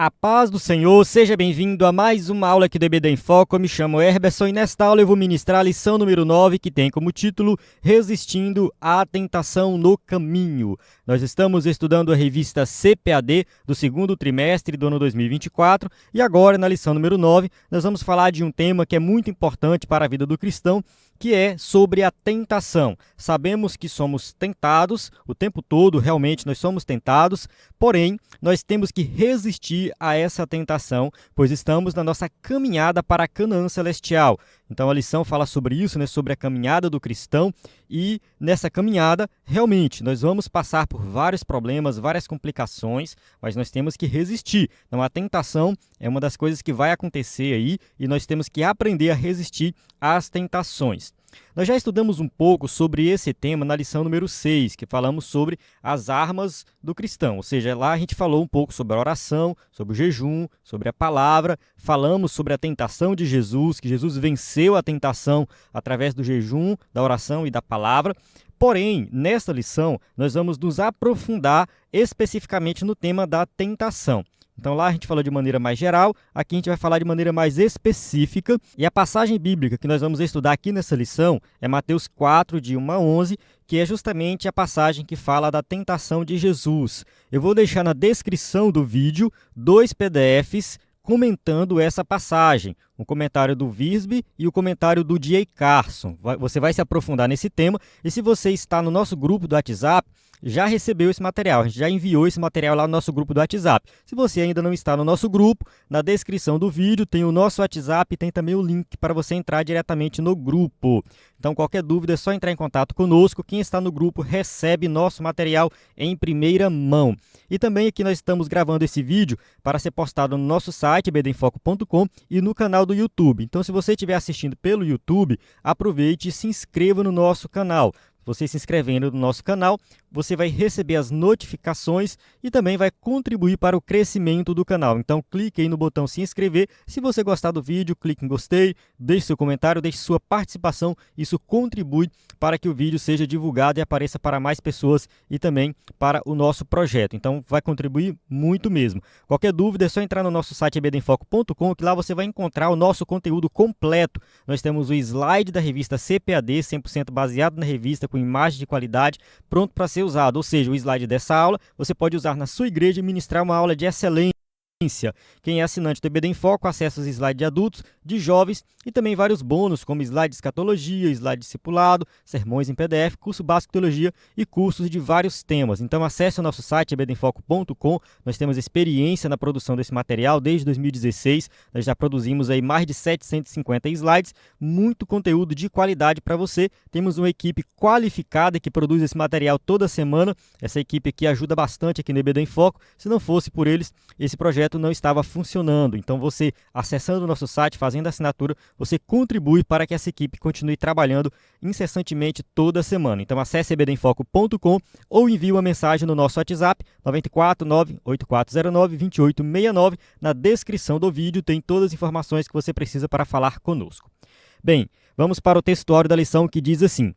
A paz do Senhor, seja bem-vindo a mais uma aula aqui do EBD em Foco. Eu me chamo Herberson e nesta aula eu vou ministrar a lição número 9, que tem como título Resistindo à Tentação no Caminho. Nós estamos estudando a revista CPAD do segundo trimestre do ano 2024 e agora, na lição número 9, nós vamos falar de um tema que é muito importante para a vida do cristão, que é sobre a tentação. Sabemos que somos tentados o tempo todo, realmente nós somos tentados, porém, nós temos que resistir a essa tentação, pois estamos na nossa caminhada para a Canaã celestial. Então a lição fala sobre isso, sobre a caminhada do cristão, e nessa caminhada, realmente, nós vamos passar por vários problemas, várias complicações, mas nós temos que resistir. Então a tentação é uma das coisas que vai acontecer aí, e nós temos que aprender a resistir às tentações. Nós já estudamos um pouco sobre esse tema na lição número 6, que falamos sobre as armas do cristão. Ou seja, lá a gente falou um pouco sobre a oração, sobre o jejum, sobre a palavra, falamos sobre a tentação de Jesus, que Jesus venceu a tentação através do jejum, da oração e da palavra. Porém, nesta lição, nós vamos nos aprofundar especificamente no tema da tentação. Então lá a gente falou de maneira mais geral, aqui a gente vai falar de maneira mais específica. E a passagem bíblica que nós vamos estudar aqui nessa lição é Mateus 4, de 1 a 11, que é justamente a passagem que fala da tentação de Jesus. Eu vou deixar na descrição do vídeo 2 PDFs comentando essa passagem, um comentário do Visby e o comentário do D.A. Carson. Você vai se aprofundar nesse tema, e se você está no nosso grupo do WhatsApp, já recebeu esse material, a gente já enviou esse material lá no nosso grupo do WhatsApp. Se você ainda não está no nosso grupo, na descrição do vídeo tem o nosso WhatsApp e tem também o link para você entrar diretamente no grupo. Então, qualquer dúvida é só entrar em contato conosco. Quem está no grupo recebe nosso material em primeira mão. E também aqui nós estamos gravando esse vídeo para ser postado no nosso site, ebdenfoco.com, e no canal do YouTube. Então, se você estiver assistindo pelo YouTube, aproveite e se inscreva no nosso canal. Você se inscrevendo no nosso canal, você vai receber as notificações e também vai contribuir para o crescimento do canal. Então, clique aí no botão se inscrever. Se você gostar do vídeo, clique em gostei, deixe seu comentário, deixe sua participação. Isso contribui para que o vídeo seja divulgado e apareça para mais pessoas e também para o nosso projeto. Então, vai contribuir muito mesmo. Qualquer dúvida é só entrar no nosso site ebdenfoco.com, que lá você vai encontrar o nosso conteúdo completo. Nós temos o slide da revista CPAD, 100% baseado na revista, com imagem de qualidade, pronto para ser usado. Ou seja, o slide dessa aula você pode usar na sua igreja e ministrar uma aula de excelência. Quem é assinante do EBD em Foco acessa os slides de adultos, de jovens e também vários bônus, como slide de escatologia, slide discipulado, sermões em PDF, curso básico de teologia e cursos de vários temas. Então acesse o nosso site ebdenfoco.com. Nós temos experiência na produção desse material desde 2016. Nós já produzimos aí mais de 750 slides, muito conteúdo de qualidade para você. Temos uma equipe qualificada que produz esse material toda semana. Essa equipe aqui ajuda bastante aqui no EBD em Foco. Se não fosse por eles, esse projeto não estava funcionando. Então você, acessando o nosso site, fazendo a assinatura, você contribui para que essa equipe continue trabalhando incessantemente toda semana. Então acesse ebdenfoco.com ou envie uma mensagem no nosso WhatsApp 949-8409-2869. Na descrição do vídeo tem todas as informações que você precisa para falar conosco. Bem, vamos para o textuário da lição, que diz assim: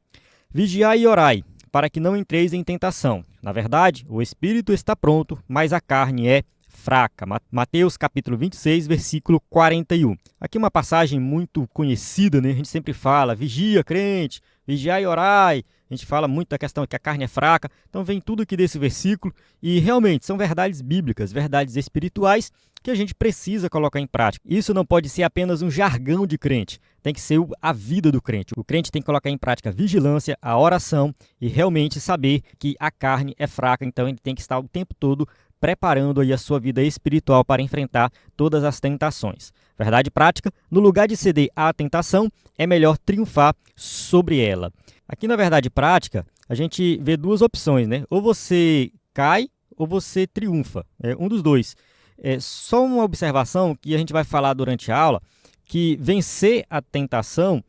Vigiai e orai, para que não entreis em tentação. Na verdade, o espírito está pronto, mas a carne é fraca. Mateus capítulo 26, versículo 41. Aqui uma passagem muito conhecida, A gente sempre fala, vigia, crente, vigiai e orai. A gente fala muito da questão que a carne é fraca. Então vem tudo aqui desse versículo e realmente são verdades bíblicas, verdades espirituais que a gente precisa colocar em prática. Isso não pode ser apenas um jargão de crente, tem que ser a vida do crente. O crente tem que colocar em prática a vigilância, a oração e realmente saber que a carne é fraca, então ele tem que estar o tempo todo preparando aí a sua vida espiritual para enfrentar todas as tentações. Verdade prática, no lugar de ceder à tentação, é melhor triunfar sobre ela. Aqui na verdade prática, a gente vê duas opções, Ou você cai ou você triunfa, um dos dois. É só uma observação que a gente vai falar durante a aula, que vencer a tentação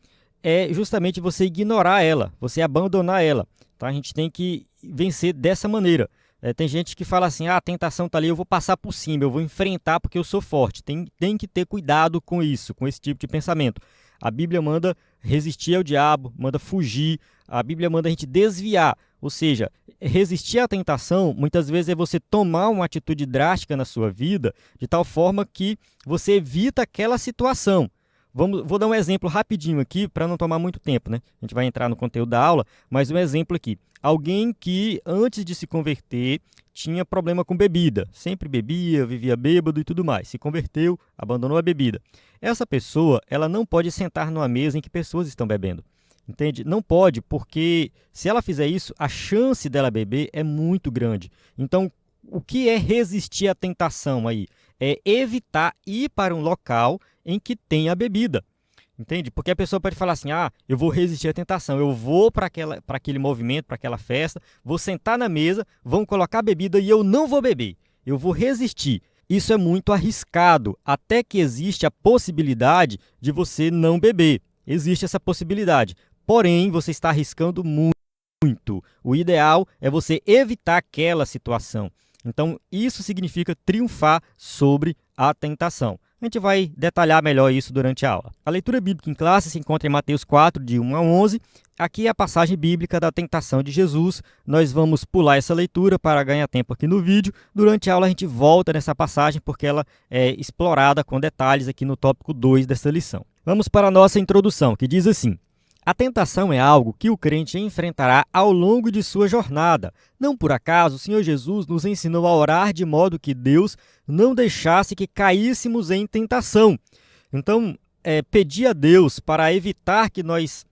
é justamente você ignorar ela, você abandonar ela. Então a gente tem que vencer dessa maneira. Tem gente que fala assim, a tentação está ali, eu vou passar por cima, eu vou enfrentar porque eu sou forte. Tem que ter cuidado com isso, com esse tipo de pensamento. A Bíblia manda resistir ao diabo, manda fugir, a Bíblia manda a gente desviar. Ou seja, resistir à tentação, muitas vezes, é você tomar uma atitude drástica na sua vida, de tal forma que você evita aquela situação. Vou dar um exemplo rapidinho aqui, para não tomar muito tempo, né? A gente vai entrar no conteúdo da aula, mas um exemplo aqui. Alguém que, antes de se converter, tinha problema com bebida. Sempre bebia, vivia bêbado e tudo mais. Se converteu, abandonou a bebida. Essa pessoa, ela não pode sentar numa mesa em que pessoas estão bebendo. Entende? Não pode, porque se ela fizer isso, a chance dela beber é muito grande. Então, o que é resistir à tentação aí? É evitar ir para um local em que tenha a bebida. Entende? Porque a pessoa pode falar assim, eu vou resistir à tentação, eu vou para aquele movimento, para aquela festa, vou sentar na mesa, vão colocar a bebida e eu não vou beber, eu vou resistir. Isso é muito arriscado, até que existe a possibilidade de você não beber. Existe essa possibilidade, porém você está arriscando muito. O ideal é você evitar aquela situação. Então, isso significa triunfar sobre a tentação. A gente vai detalhar melhor isso durante a aula. A leitura bíblica em classe se encontra em Mateus 4, de 1 a 11. Aqui é a passagem bíblica da tentação de Jesus. Nós vamos pular essa leitura para ganhar tempo aqui no vídeo. Durante a aula a gente volta nessa passagem porque ela é explorada com detalhes aqui no tópico 2 dessa lição. Vamos para a nossa introdução, que diz assim: a tentação é algo que o crente enfrentará ao longo de sua jornada. Não por acaso, o Senhor Jesus nos ensinou a orar de modo que Deus não deixasse que caíssemos em tentação. Então, pedir a Deus para evitar que nós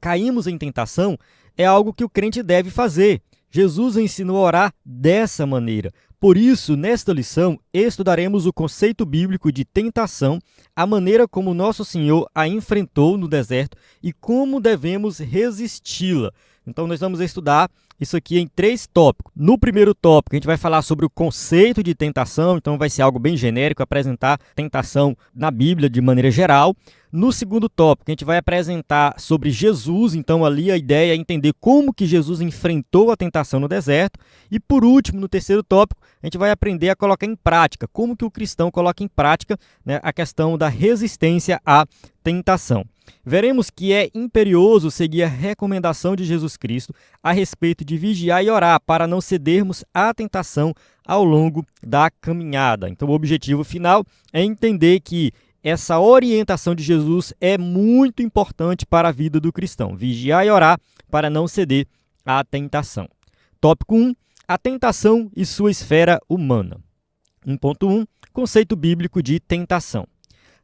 caímos em tentação é algo que o crente deve fazer. Jesus ensinou a orar dessa maneira. Por isso, nesta lição, estudaremos o conceito bíblico de tentação, a maneira como nosso Senhor a enfrentou no deserto e como devemos resisti-la. Então, nós vamos estudar isso aqui em 3 tópicos. No primeiro tópico, a gente vai falar sobre o conceito de tentação, então vai ser algo bem genérico, apresentar tentação na Bíblia de maneira geral. No segundo tópico, a gente vai apresentar sobre Jesus, então ali a ideia é entender como que Jesus enfrentou a tentação no deserto. E por último, no terceiro tópico, a gente vai aprender a colocar em prática, como que o cristão coloca em prática, né, a questão da resistência à tentação. Veremos que é imperioso seguir a recomendação de Jesus Cristo a respeito de vigiar e orar para não cedermos à tentação ao longo da caminhada. Então, o objetivo final é entender que essa orientação de Jesus é muito importante para a vida do cristão. Vigiar e orar para não ceder à tentação. Tópico 1. A tentação e sua esfera humana. 1.1. Conceito bíblico de tentação.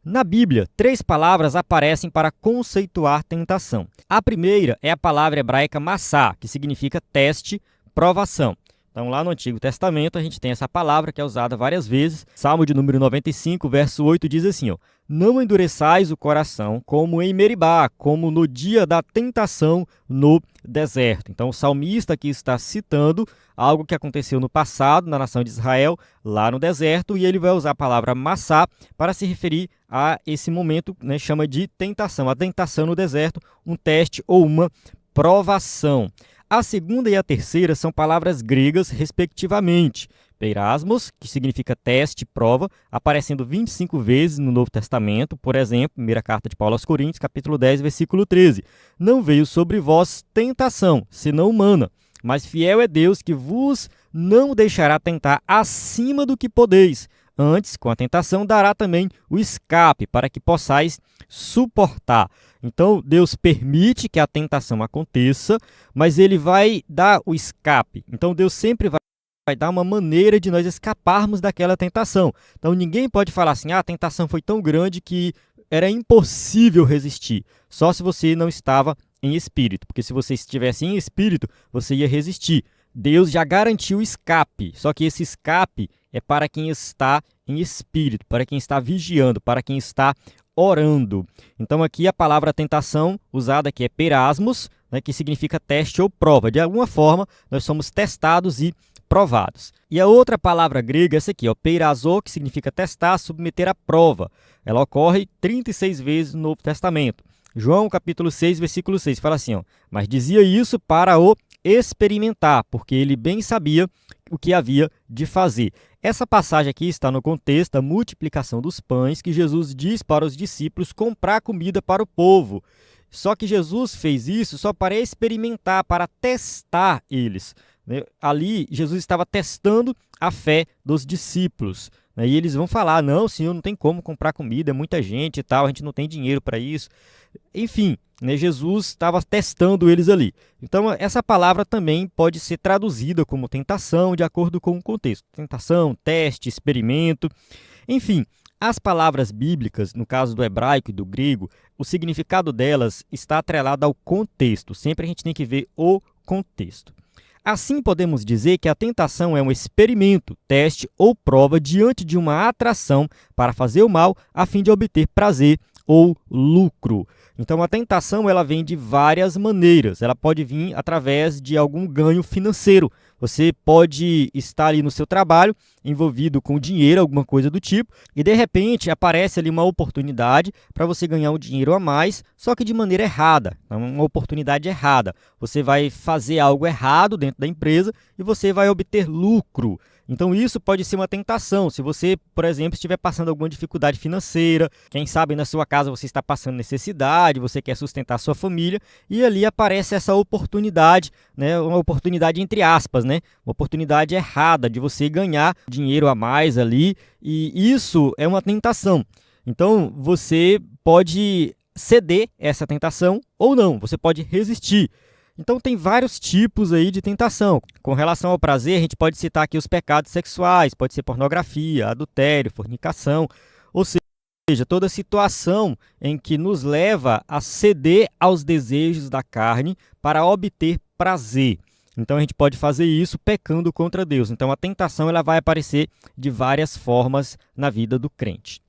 Na Bíblia, 3 palavras aparecem para conceituar tentação. A primeira é a palavra hebraica massá, que significa teste, provação. Então, lá no Antigo Testamento, a gente tem essa palavra que é usada várias vezes. Salmo de número 95, verso 8, diz assim, não endureçais o coração como em Meribá, como no dia da tentação no deserto. Então, o salmista aqui está citando algo que aconteceu no passado na nação de Israel, lá no deserto, e ele vai usar a palavra massá para se referir a esse momento, né, chama de tentação. A tentação no deserto, um teste ou uma provação. A segunda e a terceira são palavras gregas, respectivamente. Peirasmos, que significa teste, prova, aparecendo 25 vezes no Novo Testamento. Por exemplo, primeira carta de Paulo aos Coríntios, capítulo 10, versículo 13. Não veio sobre vós tentação, senão humana, mas fiel é Deus que vos não deixará tentar acima do que podeis. Antes, com a tentação, dará também o escape, para que possais suportar. Então, Deus permite que a tentação aconteça, mas Ele vai dar o escape. Então, Deus sempre vai dar uma maneira de nós escaparmos daquela tentação. Então, ninguém pode falar assim, a tentação foi tão grande que era impossível resistir. Só se você não estava em espírito, porque se você estivesse em espírito, você ia resistir. Deus já garantiu o escape, só que esse escape é para quem está em espírito, para quem está vigiando, para quem está orando. Então aqui a palavra tentação usada aqui é peirasmos, né, que significa teste ou prova. De alguma forma, nós somos testados e provados. E a outra palavra grega é essa aqui, peirazo, que significa testar, submeter à prova. Ela ocorre 36 vezes no Novo Testamento. João capítulo 6, versículo 6, fala assim, mas dizia isso para o experimentar, porque ele bem sabia o que havia de fazer. Essa passagem aqui está no contexto da multiplicação dos pães, que Jesus diz para os discípulos comprar comida para o povo. Só que Jesus fez isso só para experimentar, para testar eles, né? Ali, Jesus estava testando a fé dos discípulos, né? E eles vão falar, não, Senhor, não tem como comprar comida, é muita gente e tal, a gente não tem dinheiro para isso. Enfim, né, Jesus estava testando eles ali. Então, essa palavra também pode ser traduzida como tentação, de acordo com o contexto. Tentação, teste, experimento, enfim. As palavras bíblicas, no caso do hebraico e do grego, o significado delas está atrelado ao contexto. Sempre a gente tem que ver o contexto. Assim, podemos dizer que a tentação é um experimento, teste ou prova diante de uma atração para fazer o mal a fim de obter prazer ou lucro. Então, a tentação ela vem de várias maneiras. Ela pode vir através de algum ganho financeiro. Você pode estar ali no seu trabalho, envolvido com dinheiro, alguma coisa do tipo, e de repente aparece ali uma oportunidade para você ganhar um dinheiro a mais, só que de maneira errada, uma oportunidade errada. Você vai fazer algo errado dentro da empresa e você vai obter lucro. Então isso pode ser uma tentação. Se você, por exemplo, estiver passando alguma dificuldade financeira, quem sabe na sua casa você está passando necessidade, você quer sustentar a sua família, e ali aparece essa oportunidade, né, uma oportunidade entre aspas, né, uma oportunidade errada de você ganhar dinheiro a mais ali, e isso é uma tentação. Então você pode ceder essa tentação ou não, você pode resistir. Então tem vários tipos aí de tentação. Com relação ao prazer, a gente pode citar aqui os pecados sexuais, pode ser pornografia, adultério, fornicação, ou seja, toda situação em que nos leva a ceder aos desejos da carne para obter prazer. Então a gente pode fazer isso pecando contra Deus. Então a tentação ela vai aparecer de várias formas na vida do crente.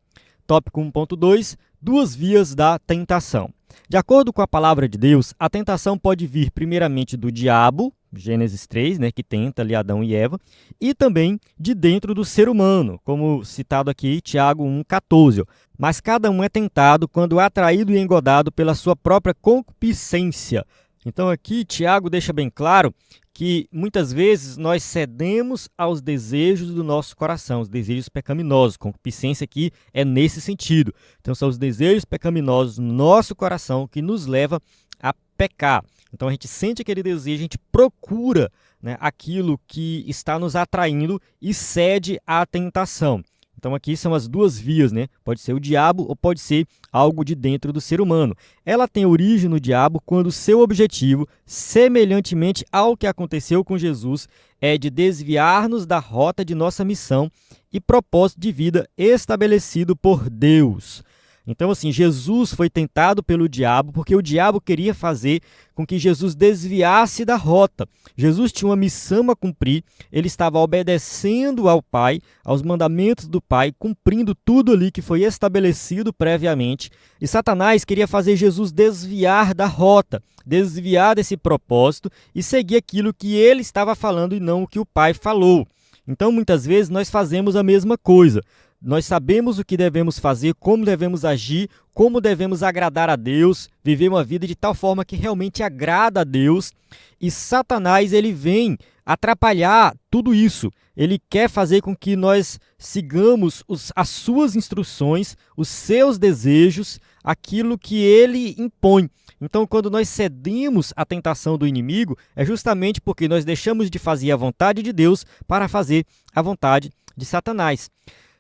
Tópico 1.2, duas vias da tentação. De acordo com a palavra de Deus, a tentação pode vir primeiramente do diabo, Gênesis 3, né, que tenta ali Adão e Eva, e também de dentro do ser humano, como citado aqui Tiago 1,14. Mas cada um é tentado quando atraído e engodado pela sua própria concupiscência. Então aqui Tiago deixa bem claro que muitas vezes nós cedemos aos desejos do nosso coração, os desejos pecaminosos. Concupiscência aqui é nesse sentido. Então são os desejos pecaminosos no nosso coração que nos leva a pecar. Então a gente sente aquele desejo, a gente procura, né, aquilo que está nos atraindo e cede à tentação. Então aqui são as duas vias, né? Pode ser o diabo ou pode ser algo de dentro do ser humano. Ela tem origem no diabo quando seu objetivo, semelhantemente ao que aconteceu com Jesus, é de desviar-nos da rota de nossa missão e propósito de vida estabelecido por Deus. Então, assim, Jesus foi tentado pelo diabo porque o diabo queria fazer com que Jesus desviasse da rota. Jesus tinha uma missão a cumprir, ele estava obedecendo ao Pai, aos mandamentos do Pai, cumprindo tudo ali que foi estabelecido previamente. E Satanás queria fazer Jesus desviar da rota, desviar desse propósito e seguir aquilo que ele estava falando e não o que o Pai falou. Então, muitas vezes, nós fazemos a mesma coisa. Nós sabemos o que devemos fazer, como devemos agir, como devemos agradar a Deus, viver uma vida de tal forma que realmente agrada a Deus. E Satanás, ele vem atrapalhar tudo isso. Ele quer fazer com que nós sigamos as suas instruções, os seus desejos, aquilo que ele impõe. Então, quando nós cedemos à tentação do inimigo, é justamente porque nós deixamos de fazer a vontade de Deus para fazer a vontade de Satanás.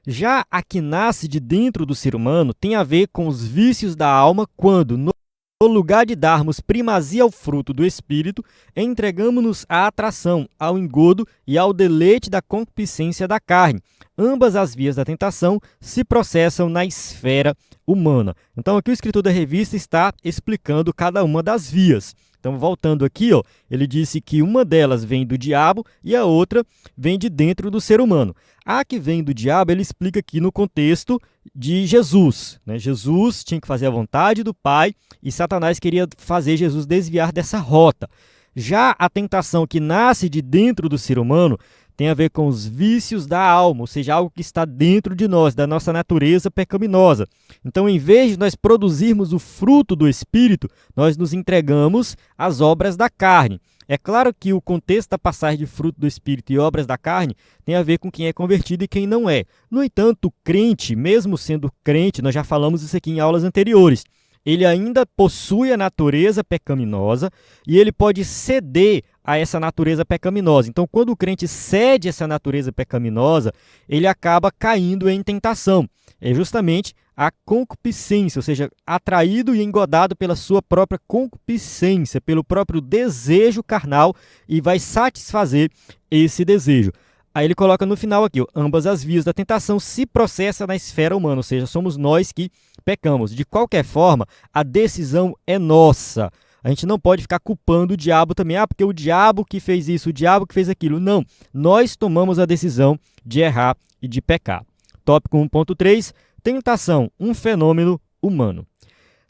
Já a que nasce de dentro do ser humano tem a ver com os vícios da alma quando, no lugar de darmos primazia ao fruto do Espírito, entregamos-nos à atração, ao engodo e ao deleite da concupiscência da carne. Ambas as vias da tentação se processam na esfera humana. Então aqui o escritor da revista está explicando cada uma das vias. Então, voltando aqui, ele disse que uma delas vem do diabo e a outra vem de dentro do ser humano. A que vem do diabo, ele explica aqui no contexto de Jesus, né? Jesus tinha que fazer a vontade do Pai e Satanás queria fazer Jesus desviar dessa rota. Já a tentação que nasce de dentro do ser humano tem a ver com os vícios da alma, ou seja, algo que está dentro de nós, da nossa natureza pecaminosa. Então, em vez de nós produzirmos o fruto do Espírito, nós nos entregamos às obras da carne. É claro que o contexto da passagem de fruto do Espírito e obras da carne tem a ver com quem é convertido e quem não é. No entanto, o crente, mesmo sendo crente, nós já falamos isso aqui em aulas anteriores, ele ainda possui a natureza pecaminosa e ele pode ceder a essa natureza pecaminosa. Então, quando o crente cede essa natureza pecaminosa, ele acaba caindo em tentação. É justamente a concupiscência, ou seja, atraído e engodado pela sua própria concupiscência, pelo próprio desejo carnal, e vai satisfazer esse desejo. Aí ele coloca no final aqui, ambas as vias da tentação se processam na esfera humana, ou seja, somos nós que pecamos. De qualquer forma, a decisão é nossa. A gente não pode ficar culpando o diabo também, porque o diabo que fez isso, o diabo que fez aquilo. Não, nós tomamos a decisão de errar e de pecar. Tópico 1.3, tentação, um fenômeno humano.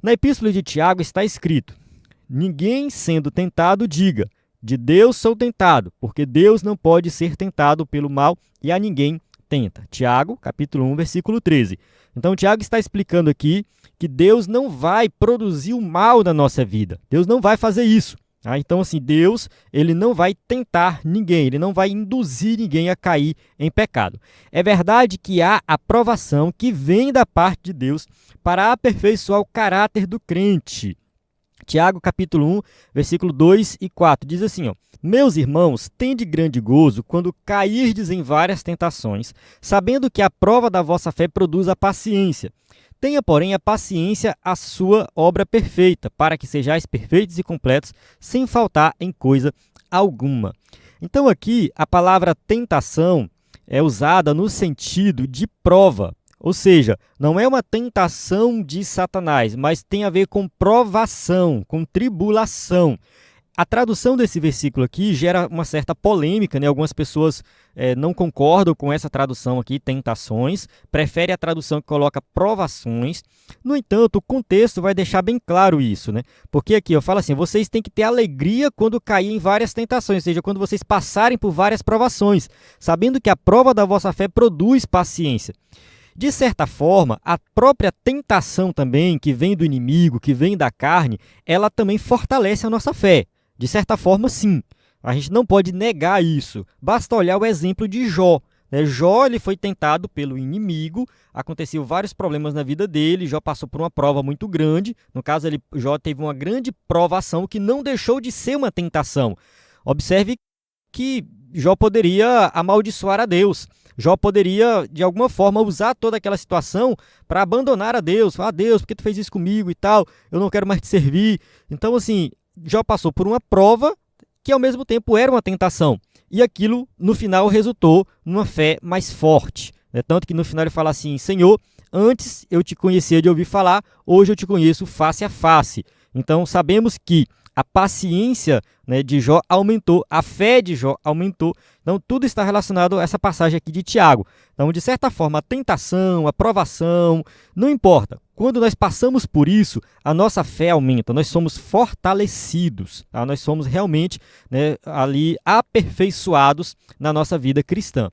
Na epístola de Tiago está escrito: ninguém sendo tentado diga, de Deus sou tentado, porque Deus não pode ser tentado pelo mal e a ninguém tenta. Tiago, capítulo 1, versículo 13. Então, Tiago está explicando aqui que Deus não vai produzir o mal na nossa vida. Deus não vai fazer isso. Então, assim, Deus, ele não vai tentar ninguém, ele não vai induzir ninguém a cair em pecado. É verdade que há a provação que vem da parte de Deus para aperfeiçoar o caráter do crente. Tiago, capítulo 1, versículo 2 e 4, diz assim, meus irmãos, tende grande gozo quando cairdes em várias tentações, sabendo que a prova da vossa fé produz a paciência. Tenha, porém, a paciência a sua obra perfeita, para que sejais perfeitos e completos, sem faltar em coisa alguma. Então aqui, a palavra tentação é usada no sentido de prova. Ou seja, não é uma tentação de Satanás, mas tem a ver com provação, com tribulação. A tradução desse versículo aqui gera uma certa polêmica, né? Algumas pessoas não concordam com essa tradução aqui, tentações, preferem a tradução que coloca provações. No entanto, o contexto vai deixar bem claro isso, né? Porque aqui eu falo assim, vocês têm que ter alegria quando caírem em várias tentações, ou seja, quando vocês passarem por várias provações, sabendo que a prova da vossa fé produz paciência. De certa forma, a própria tentação também, que vem do inimigo, que vem da carne, ela também fortalece a nossa fé. De certa forma, sim. A gente não pode negar isso. Basta olhar o exemplo de Jó. Jó ele foi tentado pelo inimigo, aconteceu vários problemas na vida dele, Jó passou por uma prova muito grande. No caso, Jó teve uma grande provação que não deixou de ser uma tentação. Observe que Jó poderia amaldiçoar a Deus. Jó poderia, de alguma forma, usar toda aquela situação para abandonar a Deus. Falar, Deus, por que tu fez isso comigo e tal? Eu não quero mais te servir. Então, assim, Jó passou por uma prova que, ao mesmo tempo, era uma tentação. E aquilo, no final, resultou numa fé mais forte. Tanto que, no final, ele fala assim, Senhor, antes eu te conhecia de ouvir falar, hoje eu te conheço face a face. Então, sabemos que a paciência de Jó aumentou, a fé de Jó aumentou. Então, tudo está relacionado a essa passagem aqui de Tiago. Então, de certa forma, a tentação, a provação, não importa. Quando nós passamos por isso, a nossa fé aumenta, nós somos fortalecidos, tá? Nós somos realmente ali aperfeiçoados na nossa vida cristã.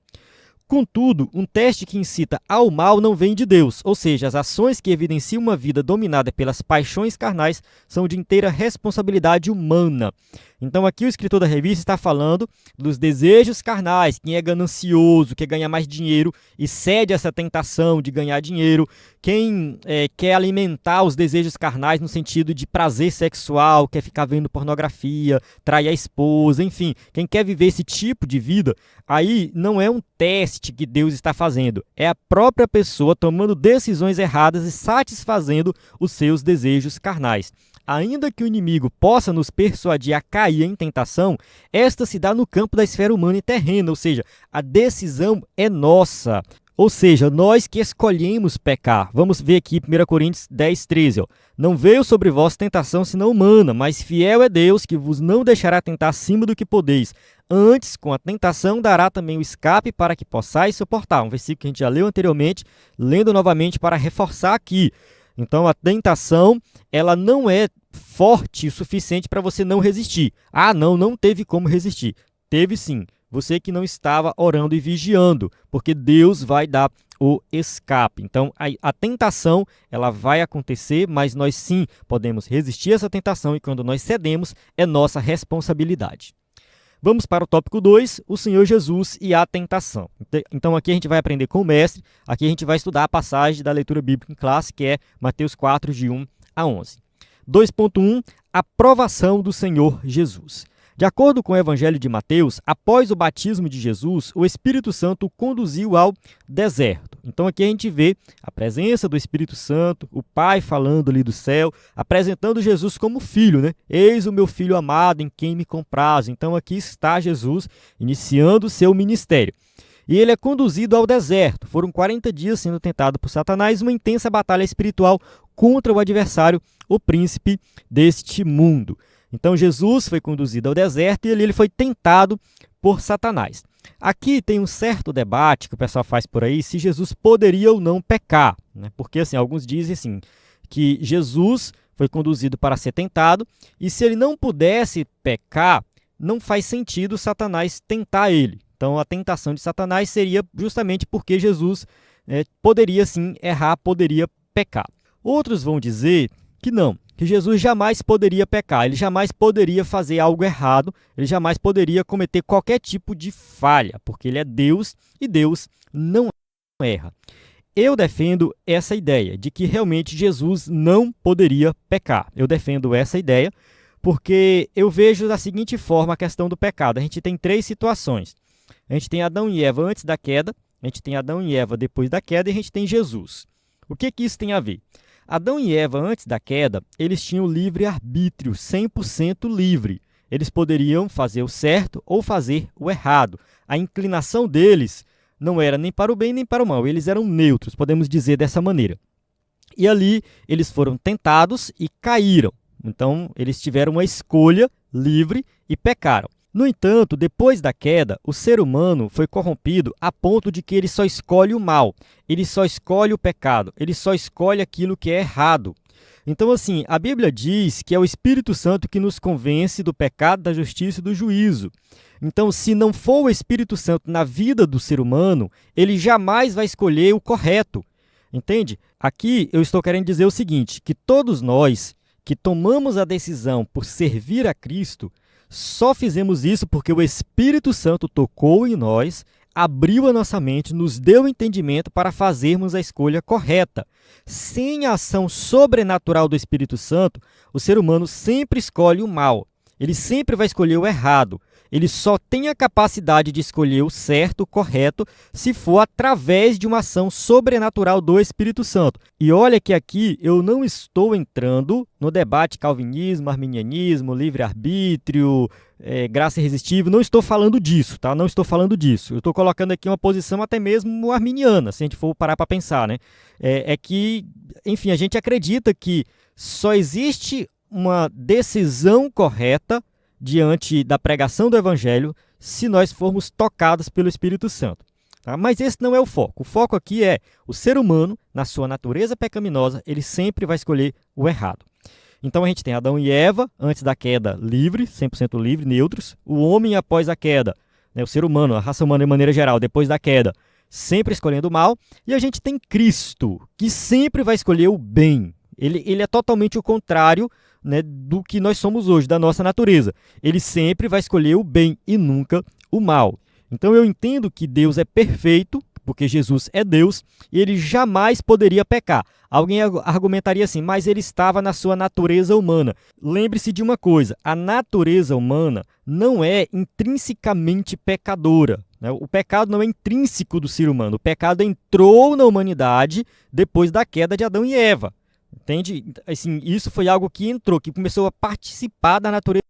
Contudo, um teste que incita ao mal não vem de Deus, ou seja, as ações que evidenciam uma vida dominada pelas paixões carnais são de inteira responsabilidade humana. Então aqui o escritor da revista está falando dos desejos carnais, quem é ganancioso, quer ganhar mais dinheiro e cede a essa tentação de ganhar dinheiro, quem quer alimentar os desejos carnais no sentido de prazer sexual, quer ficar vendo pornografia, trair a esposa, enfim, quem quer viver esse tipo de vida, aí não é um teste que Deus está fazendo, é a própria pessoa tomando decisões erradas e satisfazendo os seus desejos carnais. Ainda que o inimigo possa nos persuadir a cair em tentação, esta se dá no campo da esfera humana e terrena, ou seja, a decisão é nossa. Ou seja, nós que escolhemos pecar. Vamos ver aqui 1 Coríntios 10, 13. Não veio sobre vós tentação senão humana, mas fiel é Deus que vos não deixará tentar acima do que podeis. Antes, com a tentação, dará também o escape para que possais suportar. Um versículo que a gente já leu anteriormente, lendo novamente para reforçar aqui. Então, a tentação, ela não é forte o suficiente para você não resistir. Ah, não teve como resistir. Teve sim. Você que não estava orando e vigiando, porque Deus vai dar o escape. Então, a tentação, ela vai acontecer, mas nós sim podemos resistir a essa tentação e quando nós cedemos, é nossa responsabilidade. Vamos para o tópico 2, o Senhor Jesus e a tentação. Então aqui a gente vai aprender com o mestre, aqui a gente vai estudar a passagem da leitura bíblica em classe, que é Mateus 4, de 1 a 11. 2.1. Aprovação do Senhor Jesus. De acordo com o Evangelho de Mateus, após o batismo de Jesus, o Espírito Santo o conduziu ao deserto. Então aqui a gente vê a presença do Espírito Santo, o Pai falando ali do céu, apresentando Jesus como filho, né? Eis o meu filho amado em quem me comprazo. Então aqui está Jesus iniciando o seu ministério. E ele é conduzido ao deserto. Foram 40 dias sendo tentado por Satanás, uma intensa batalha espiritual contra o adversário, o príncipe deste mundo. Então Jesus foi conduzido ao deserto e ele foi tentado por Satanás. Aqui tem um certo debate que o pessoal faz por aí se Jesus poderia ou não pecar, né? Porque assim, alguns dizem assim, que Jesus foi conduzido para ser tentado e se ele não pudesse pecar, não faz sentido Satanás tentar ele. Então a tentação de Satanás seria justamente porque Jesus poderia sim errar, poderia pecar. Outros vão dizer que não, que Jesus jamais poderia pecar, ele jamais poderia fazer algo errado, ele jamais poderia cometer qualquer tipo de falha, porque ele é Deus e Deus não erra. Eu defendo essa ideia de que realmente Jesus não poderia pecar. Eu defendo essa ideia porque eu vejo da seguinte forma a questão do pecado. A gente tem 3 situações. A gente tem Adão e Eva antes da queda, a gente tem Adão e Eva depois da queda e a gente tem Jesus. O que isso tem a ver? Adão e Eva, antes da queda, eles tinham livre-arbítrio, 100% livre. Eles poderiam fazer o certo ou fazer o errado. A inclinação deles não era nem para o bem nem para o mal. Eles eram neutros, podemos dizer dessa maneira. E ali eles foram tentados e caíram. Então, eles tiveram uma escolha livre e pecaram. No entanto, depois da queda, o ser humano foi corrompido a ponto de que ele só escolhe o mal, ele só escolhe o pecado, ele só escolhe aquilo que é errado. Então, assim, a Bíblia diz que é o Espírito Santo que nos convence do pecado, da justiça e do juízo. Então, se não for o Espírito Santo na vida do ser humano, ele jamais vai escolher o correto. Entende? Aqui eu estou querendo dizer o seguinte, que todos nós que tomamos a decisão por servir a Cristo, só fizemos isso porque o Espírito Santo tocou em nós, abriu a nossa mente, nos deu entendimento para fazermos a escolha correta. Sem a ação sobrenatural do Espírito Santo, o ser humano sempre escolhe o mal. Ele sempre vai escolher o errado. Ele só tem a capacidade de escolher o certo, o correto, se for através de uma ação sobrenatural do Espírito Santo. E olha que aqui eu não estou entrando no debate calvinismo, arminianismo, livre-arbítrio, graça irresistível. Não estou falando disso, tá? Não estou falando disso. Eu estou colocando aqui uma posição até mesmo arminiana, se a gente for parar para pensar, né? É que, enfim, a gente acredita que só existe uma decisão correta diante da pregação do Evangelho se nós formos tocados pelo Espírito Santo. Tá? Mas esse não é o foco. O foco aqui é o ser humano, na sua natureza pecaminosa, ele sempre vai escolher o errado. Então a gente tem Adão e Eva, antes da queda, livre, 100% livre, neutros. O homem após a queda, né, o ser humano, a raça humana de maneira geral, depois da queda, sempre escolhendo o mal. E a gente tem Cristo, que sempre vai escolher o bem. Ele é totalmente o contrário, né, do que nós somos hoje, da nossa natureza. Ele sempre vai escolher o bem e nunca o mal. Então eu entendo que Deus é perfeito, porque Jesus é Deus, e ele jamais poderia pecar. Alguém argumentaria assim, mas ele estava na sua natureza humana. Lembre-se de uma coisa, a natureza humana não é intrinsecamente pecadora. Né? O pecado não é intrínseco do ser humano. O pecado entrou na humanidade depois da queda de Adão e Eva. Entende? Assim, isso foi algo que entrou, que começou a participar da natureza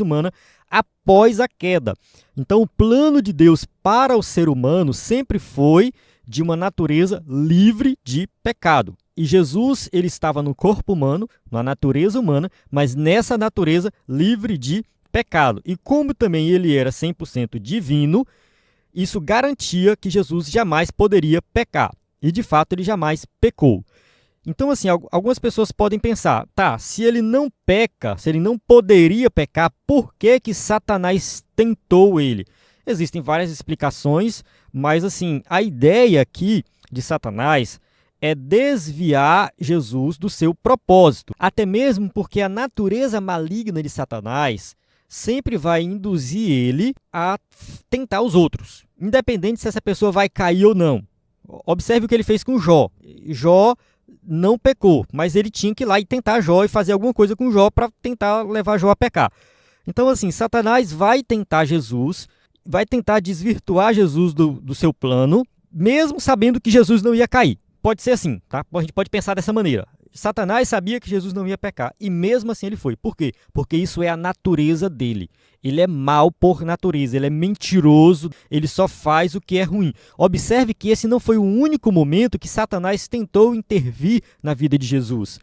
humana após a queda. Então, o plano de Deus para o ser humano sempre foi de uma natureza livre de pecado. E Jesus, ele estava no corpo humano, na natureza humana, mas nessa natureza livre de pecado. E como também ele era 100% divino, isso garantia que Jesus jamais poderia pecar. E, de fato, ele jamais pecou. Então, assim, algumas pessoas podem pensar, tá, se ele não peca, se ele não poderia pecar, por que que Satanás tentou ele? Existem várias explicações, mas, assim, a ideia aqui de Satanás é desviar Jesus do seu propósito. Até mesmo porque a natureza maligna de Satanás sempre vai induzir ele a tentar os outros, independente se essa pessoa vai cair ou não. Observe o que ele fez com Jó. Jó não pecou, mas ele tinha que ir lá e tentar Jó e fazer alguma coisa com Jó para tentar levar Jó a pecar. Então, assim, Satanás vai tentar Jesus, vai tentar desvirtuar Jesus do seu plano, mesmo sabendo que Jesus não ia cair. Pode ser assim, tá? A gente pode pensar dessa maneira. Satanás sabia que Jesus não ia pecar, e mesmo assim ele foi. Por quê? Porque isso é a natureza dele. Ele é mau por natureza, ele é mentiroso, ele só faz o que é ruim. Observe que esse não foi o único momento que Satanás tentou intervir na vida de Jesus.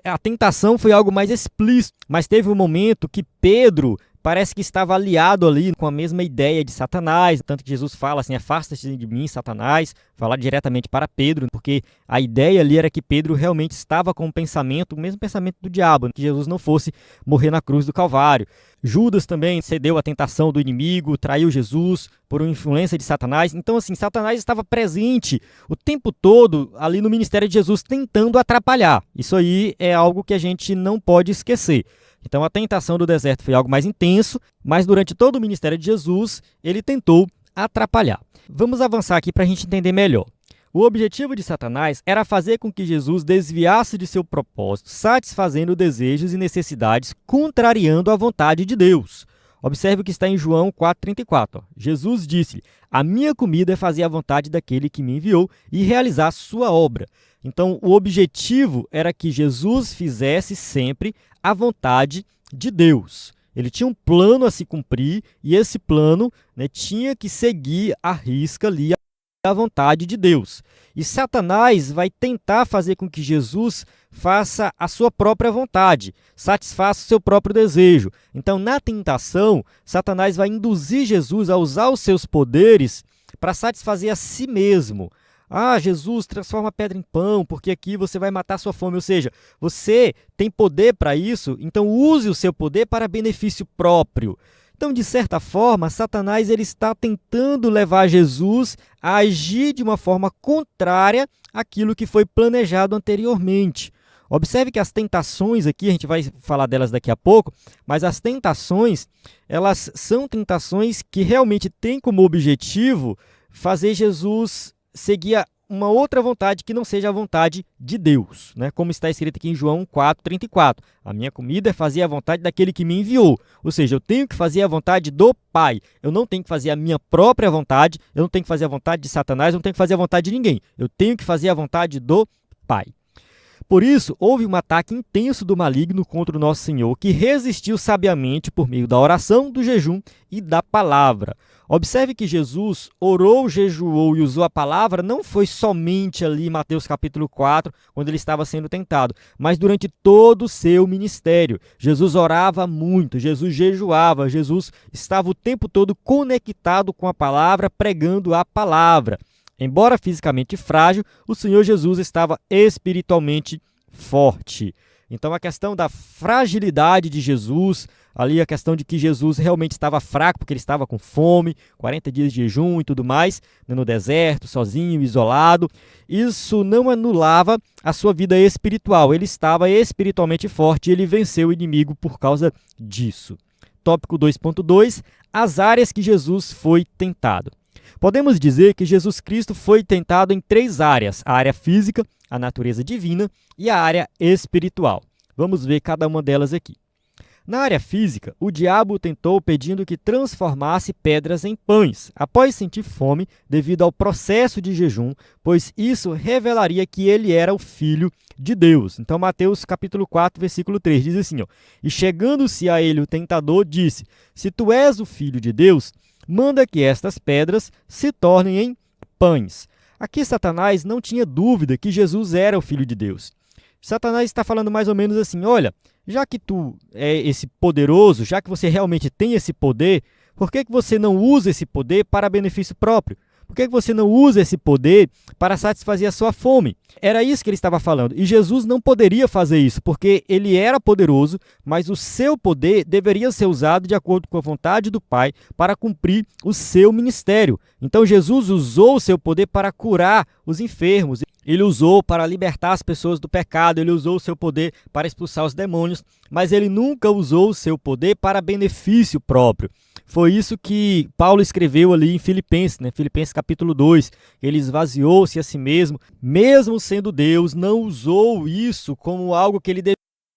A tentação foi algo mais explícito, mas teve um momento que Pedro parece que estava aliado ali com a mesma ideia de Satanás, tanto que Jesus fala assim, afasta-te de mim, Satanás, falar diretamente para Pedro, porque a ideia ali era que Pedro realmente estava com o mesmo pensamento do diabo, que Jesus não fosse morrer na cruz do Calvário. Judas também cedeu à tentação do inimigo, traiu Jesus por uma influência de Satanás. Então, assim, Satanás estava presente o tempo todo ali no ministério de Jesus, tentando atrapalhar. Isso aí é algo que a gente não pode esquecer. Então, a tentação do deserto foi algo mais intenso, mas durante todo o ministério de Jesus, ele tentou atrapalhar. Vamos avançar aqui para a gente entender melhor. O objetivo de Satanás era fazer com que Jesus desviasse de seu propósito, satisfazendo desejos e necessidades, contrariando a vontade de Deus. Observe o que está em João 4,34. Jesus disse-lhe: a minha comida é fazer a vontade daquele que me enviou e realizar a sua obra. Então, o objetivo era que Jesus fizesse sempre a vontade de Deus. Ele tinha um plano a se cumprir e esse plano, né, tinha que seguir à risca ali a vontade de Deus. E Satanás vai tentar fazer com que Jesus faça a sua própria vontade, satisfaça o seu próprio desejo. Então, na tentação, Satanás vai induzir Jesus a usar os seus poderes para satisfazer a si mesmo. Ah, Jesus, transforma a pedra em pão, porque aqui você vai matar sua fome. Ou seja, você tem poder para isso, então use o seu poder para benefício próprio. Então, de certa forma, Satanás ele está tentando levar Jesus a agir de uma forma contrária àquilo que foi planejado anteriormente. Observe que as tentações aqui, a gente vai falar delas daqui a pouco, mas as tentações, elas são tentações que realmente têm como objetivo fazer Jesus seguir uma outra vontade que não seja a vontade de Deus, né? Como está escrito aqui em João 4,34. A minha comida é fazer a vontade daquele que me enviou. Ou seja, eu tenho que fazer a vontade do Pai. Eu não tenho que fazer a minha própria vontade, eu não tenho que fazer a vontade de Satanás, eu não tenho que fazer a vontade de ninguém. Eu tenho que fazer a vontade do Pai. Por isso, houve um ataque intenso do maligno contra o nosso Senhor, que resistiu sabiamente por meio da oração, do jejum e da palavra. Observe que Jesus orou, jejuou e usou a palavra, não foi somente ali em Mateus capítulo 4, quando ele estava sendo tentado, mas durante todo o seu ministério. Jesus orava muito, Jesus jejuava, Jesus estava o tempo todo conectado com a palavra, pregando a palavra. Embora fisicamente frágil, o Senhor Jesus estava espiritualmente forte. Então, a questão da fragilidade de Jesus, ali a questão de que Jesus realmente estava fraco, porque ele estava com fome, 40 dias de jejum e tudo mais, no deserto, sozinho, isolado, isso não anulava a sua vida espiritual. Ele estava espiritualmente forte e ele venceu o inimigo por causa disso. Tópico 2.2, as áreas que Jesus foi tentado. Podemos dizer que Jesus Cristo foi tentado em 3 áreas: a área física, a natureza divina e a área espiritual. Vamos ver cada uma delas aqui. Na área física, o diabo o tentou pedindo que transformasse pedras em pães, após sentir fome devido ao processo de jejum, pois isso revelaria que ele era o Filho de Deus. Então, Mateus capítulo 4, versículo 3, diz assim, e chegando-se a ele o tentador, disse, se tu és o Filho de Deus, manda que estas pedras se tornem em pães. Aqui Satanás não tinha dúvida que Jesus era o Filho de Deus. Satanás está falando mais ou menos assim, olha, já que tu é esse poderoso, já que você realmente tem esse poder, por que você não usa esse poder para benefício próprio? Por que você não usa esse poder para satisfazer a sua fome? Era isso que ele estava falando. E Jesus não poderia fazer isso, porque ele era poderoso, mas o seu poder deveria ser usado de acordo com a vontade do Pai para cumprir o seu ministério. Então Jesus usou o seu poder para curar os enfermos. ele usou para libertar as pessoas do pecado, ele usou o seu poder para expulsar os demônios, mas ele nunca usou o seu poder para benefício próprio. Foi isso que Paulo escreveu ali em Filipenses, Filipenses capítulo 2. Ele esvaziou-se a si mesmo, mesmo sendo Deus, não usou isso como algo que ele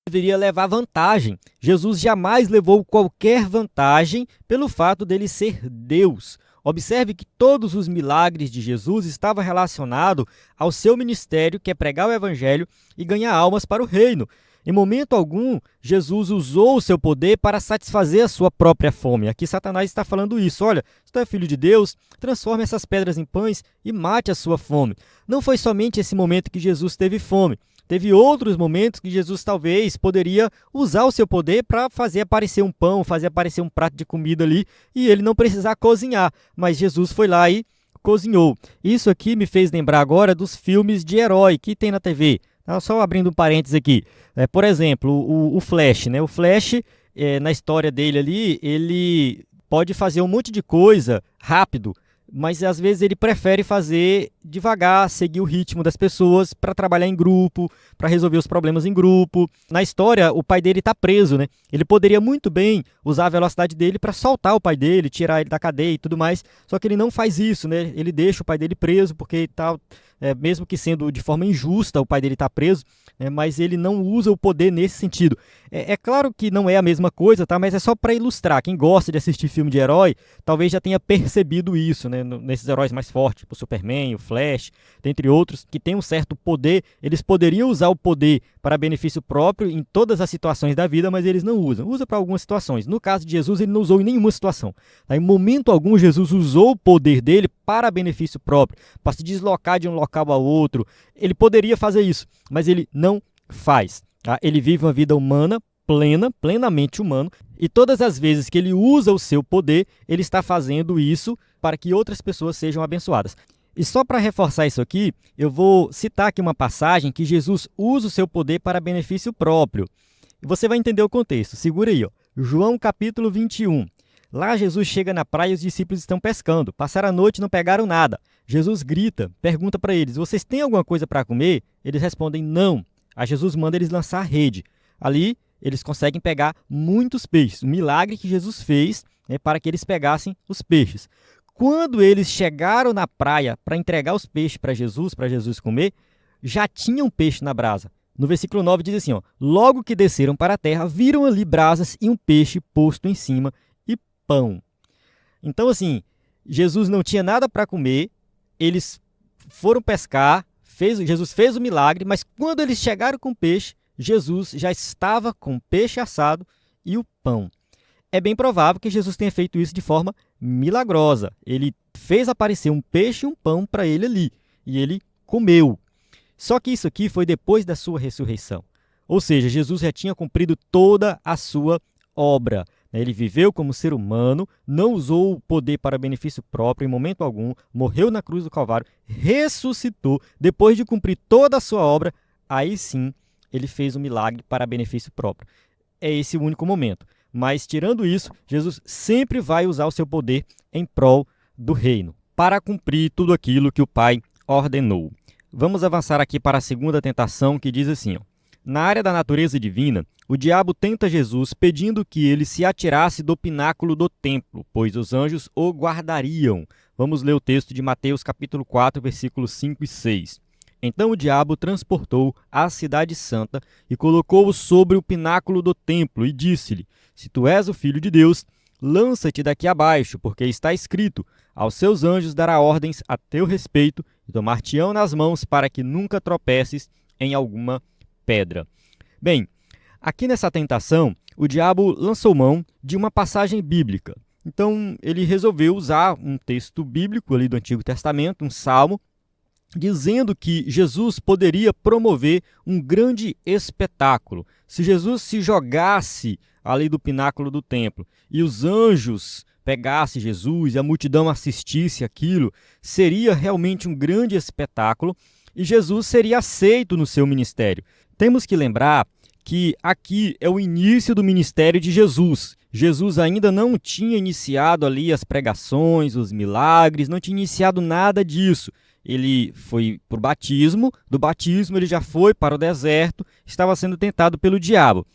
deveria levar vantagem. Jesus jamais levou qualquer vantagem pelo fato dele ser Deus. Observe que todos os milagres de Jesus estavam relacionados ao seu ministério, que é pregar o evangelho e ganhar almas para o reino. Em momento algum, Jesus usou o seu poder para satisfazer a sua própria fome. Aqui Satanás está falando isso. Olha, se tu é filho de Deus, transforme essas pedras em pães e mate a sua fome. Não foi somente esse momento que Jesus teve fome. Teve outros momentos que Jesus talvez poderia usar o seu poder para fazer aparecer um pão, fazer aparecer um prato de comida ali e ele não precisar cozinhar. Mas Jesus foi lá e cozinhou. Isso aqui me fez lembrar agora dos filmes de herói que tem na TV. Só abrindo um parênteses aqui. Por exemplo, o Flash. O Flash, na história dele ali, ele pode fazer um monte de coisa rápido, mas às vezes ele prefere fazer devagar, seguir o ritmo das pessoas para trabalhar em grupo, para resolver os problemas em grupo. Na história, o pai dele está preso, Ele poderia muito bem usar a velocidade dele para soltar o pai dele, tirar ele da cadeia e tudo mais, só que ele não faz isso, Ele deixa o pai dele preso, porque mesmo que sendo de forma injusta o pai dele está preso, mas ele não usa o poder nesse sentido. É claro que não é a mesma coisa, tá? Mas é só para ilustrar. Quem gosta de assistir filme de herói, talvez já tenha percebido isso, nesses heróis mais fortes, tipo o Superman, o Flash, dentre outros, que têm um certo poder. Eles poderiam usar o poder para benefício próprio em todas as situações da vida, mas eles não usam. Usa para algumas situações. No caso de Jesus, ele não usou em nenhuma situação. Em momento algum, Jesus usou o poder dele para benefício próprio, para se deslocar de um local ao outro. Ele poderia fazer isso, mas ele não faz. Ele vive uma vida humana, plenamente humano, e todas as vezes que ele usa o seu poder, ele está fazendo isso para que outras pessoas sejam abençoadas. E só para reforçar isso aqui, eu vou citar aqui uma passagem que Jesus usa o seu poder para benefício próprio. E você vai entender o contexto. Segura aí, João capítulo 21. Lá Jesus chega na praia e os discípulos estão pescando. Passaram a noite e não pegaram nada. Jesus grita, pergunta para eles, vocês têm alguma coisa para comer? Eles respondem, não. Aí Jesus manda eles lançar a rede. Ali, eles conseguem pegar muitos peixes. O milagre que Jesus fez para que eles pegassem os peixes. Quando eles chegaram na praia para entregar os peixes para Jesus comer, já tinha um peixe na brasa. No versículo 9 diz assim, logo que desceram para a terra, viram ali brasas e um peixe posto em cima e pão. Então, assim, Jesus não tinha nada para comer, eles foram pescar, Jesus fez o milagre, mas quando eles chegaram com o peixe, Jesus já estava com o peixe assado e o pão. É bem provável que Jesus tenha feito isso de forma milagrosa. Ele fez aparecer um peixe e um pão para ele ali, e ele comeu. Só que isso aqui foi depois da sua ressurreição. Ou seja, Jesus já tinha cumprido toda a sua obra. Ele viveu como ser humano, não usou o poder para benefício próprio em momento algum, morreu na cruz do Calvário, ressuscitou, depois de cumprir toda a sua obra, aí sim ele fez o milagre para benefício próprio. É esse o único momento. Mas, tirando isso, Jesus sempre vai usar o seu poder em prol do reino, para cumprir tudo aquilo que o Pai ordenou. Vamos avançar aqui para a segunda tentação, que diz assim, na área da natureza divina, o diabo tenta Jesus pedindo que ele se atirasse do pináculo do templo, pois os anjos o guardariam. Vamos ler o texto de Mateus capítulo 4, versículos 5 e 6. Então o diabo transportou a cidade santa e colocou-o sobre o pináculo do templo e disse-lhe, se tu és o filho de Deus, lança-te daqui abaixo, porque está escrito, aos seus anjos dará ordens a teu respeito e tomar-te-ão nas mãos para que nunca tropeces em alguma pedra. Bem, aqui nessa tentação, o diabo lançou mão de uma passagem bíblica. Então, ele resolveu usar um texto bíblico ali do Antigo Testamento, um salmo, dizendo que Jesus poderia promover um grande espetáculo. Se Jesus se jogasse ali do pináculo do templo e os anjos pegassem Jesus e a multidão assistisse aquilo, seria realmente um grande espetáculo e Jesus seria aceito no seu ministério. Temos que lembrar que aqui é o início do ministério de Jesus. Jesus ainda não tinha iniciado ali as pregações, os milagres, não tinha iniciado nada disso. ele foi para o batismo, do batismo ele já foi para o deserto, estava sendo tentado pelo diabo.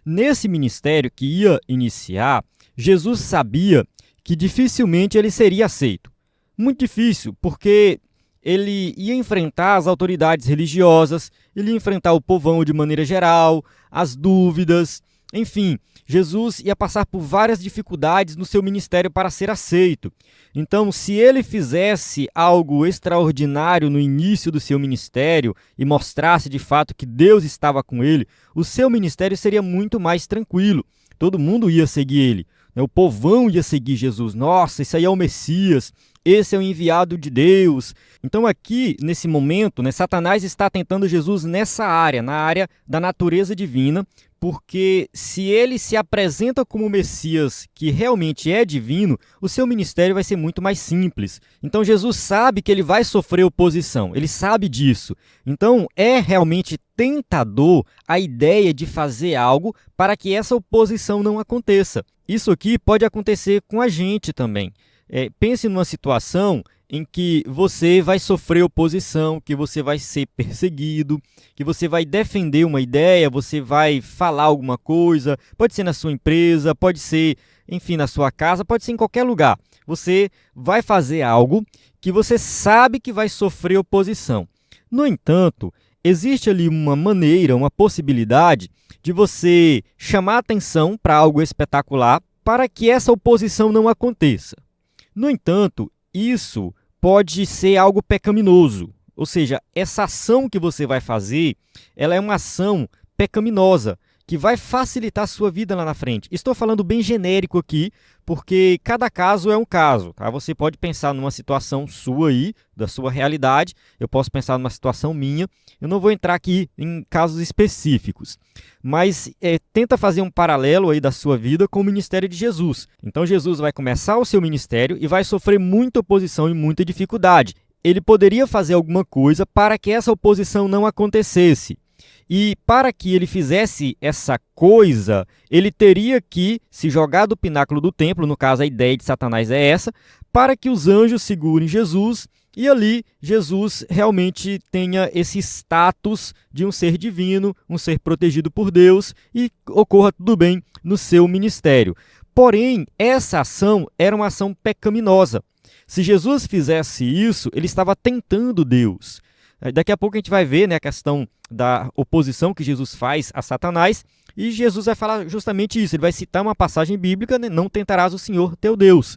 Nesse ministério que ia iniciar, Jesus sabia que dificilmente ele seria aceito. Muito difícil, porque ele ia enfrentar as autoridades religiosas, ele ia enfrentar o povão de maneira geral, as dúvidas, enfim, Jesus ia passar por várias dificuldades no seu ministério para ser aceito. Então, se ele fizesse algo extraordinário no início do seu ministério e mostrasse de fato que Deus estava com ele, o seu ministério seria muito mais tranquilo. Todo mundo ia seguir ele. O povão ia seguir Jesus. Nossa, esse aí é o Messias. Esse é o enviado de Deus. Então aqui, nesse momento, Satanás está tentando Jesus nessa área, na área da natureza divina, porque se ele se apresenta como Messias que realmente é divino, o seu ministério vai ser muito mais simples. Então Jesus sabe que ele vai sofrer oposição, ele sabe disso. Então é realmente tentador a ideia de fazer algo para que essa oposição não aconteça. Isso aqui pode acontecer com a gente também. Pense numa situação em que você vai sofrer oposição, que você vai ser perseguido, que você vai defender uma ideia, você vai falar alguma coisa, pode ser na sua empresa, pode ser, enfim, na sua casa, pode ser em qualquer lugar. Você vai fazer algo que você sabe que vai sofrer oposição. No entanto, existe ali uma maneira, uma possibilidade de você chamar atenção para algo espetacular para que essa oposição não aconteça. No entanto, isso pode ser algo pecaminoso, ou seja, essa ação que você vai fazer, ela é uma ação pecaminosa, que vai facilitar a sua vida lá na frente. Estou falando bem genérico aqui, porque cada caso é um caso. Tá? Você pode pensar numa situação sua aí, da sua realidade, eu posso pensar numa situação minha, eu não vou entrar aqui em casos específicos, mas tenta fazer um paralelo aí da sua vida com o ministério de Jesus. Então Jesus vai começar o seu ministério e vai sofrer muita oposição e muita dificuldade. Ele poderia fazer alguma coisa para que essa oposição não acontecesse. E para que ele fizesse essa coisa, ele teria que se jogar do pináculo do templo, no caso a ideia de Satanás é essa, para que os anjos segurem Jesus e ali Jesus realmente tenha esse status de um ser divino, um ser protegido por Deus e ocorra tudo bem no seu ministério. Porém, essa ação era uma ação pecaminosa. Se Jesus fizesse isso, ele estava tentando Deus. Daqui a pouco a gente vai ver a questão da oposição que Jesus faz a Satanás, e Jesus vai falar justamente isso. Ele vai citar uma passagem bíblica, não tentarás o Senhor teu Deus.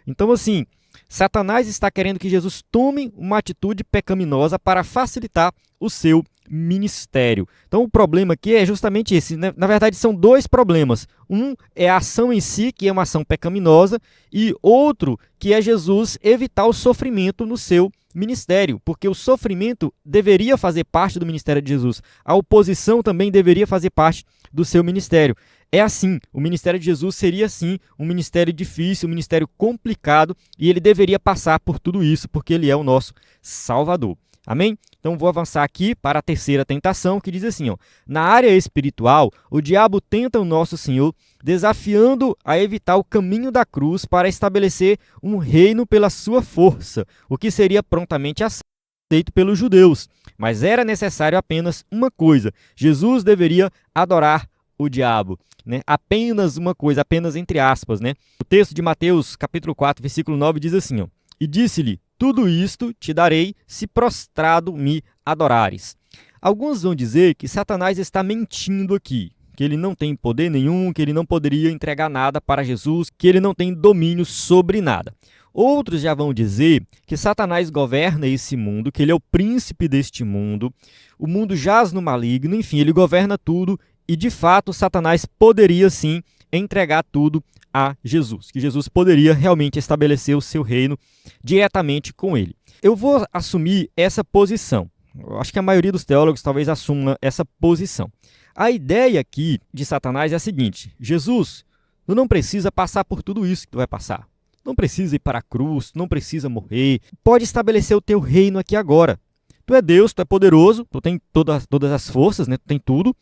Então, assim, Satanás está querendo que Jesus tome uma atitude pecaminosa para facilitar o seu ministério. Então, o problema aqui é justamente esse. Na verdade, são dois problemas. Um é a ação em si, que é uma ação pecaminosa, e outro que é Jesus evitar o sofrimento no seu ministério, porque o sofrimento deveria fazer parte do ministério de Jesus. A oposição também deveria fazer parte do seu ministério. É assim, o ministério de Jesus seria sim um ministério difícil, um ministério complicado, e ele deveria passar por tudo isso, porque ele é o nosso Salvador. Amém? Então vou avançar aqui para a terceira tentação, que diz assim, na área espiritual, o diabo tenta o nosso Senhor, desafiando a evitar o caminho da cruz para estabelecer um reino pela sua força, o que seria prontamente aceito pelos judeus. Mas era necessário apenas uma coisa: Jesus deveria adorar o diabo. Apenas uma coisa, apenas entre aspas. O texto de Mateus, capítulo 4, versículo 9, diz assim, e disse-lhe, tudo isto te darei se prostrado me adorares. Alguns vão dizer que Satanás está mentindo aqui, que ele não tem poder nenhum, que ele não poderia entregar nada para Jesus, que ele não tem domínio sobre nada. Outros já vão dizer que Satanás governa esse mundo, que ele é o príncipe deste mundo, o mundo jaz no maligno, enfim, ele governa tudo e, de fato, Satanás poderia sim entregar tudo a Jesus, que Jesus poderia realmente estabelecer o seu reino diretamente com ele. Eu vou assumir essa posição. Eu acho que a maioria dos teólogos talvez assuma essa posição. A ideia aqui de Satanás é a seguinte: Jesus, tu não precisa passar por tudo isso que tu vai passar. Não precisa ir para a cruz, não precisa morrer. Pode estabelecer o teu reino aqui agora. Tu é Deus, tu é poderoso, tu tem todas as forças, tu tem tudo.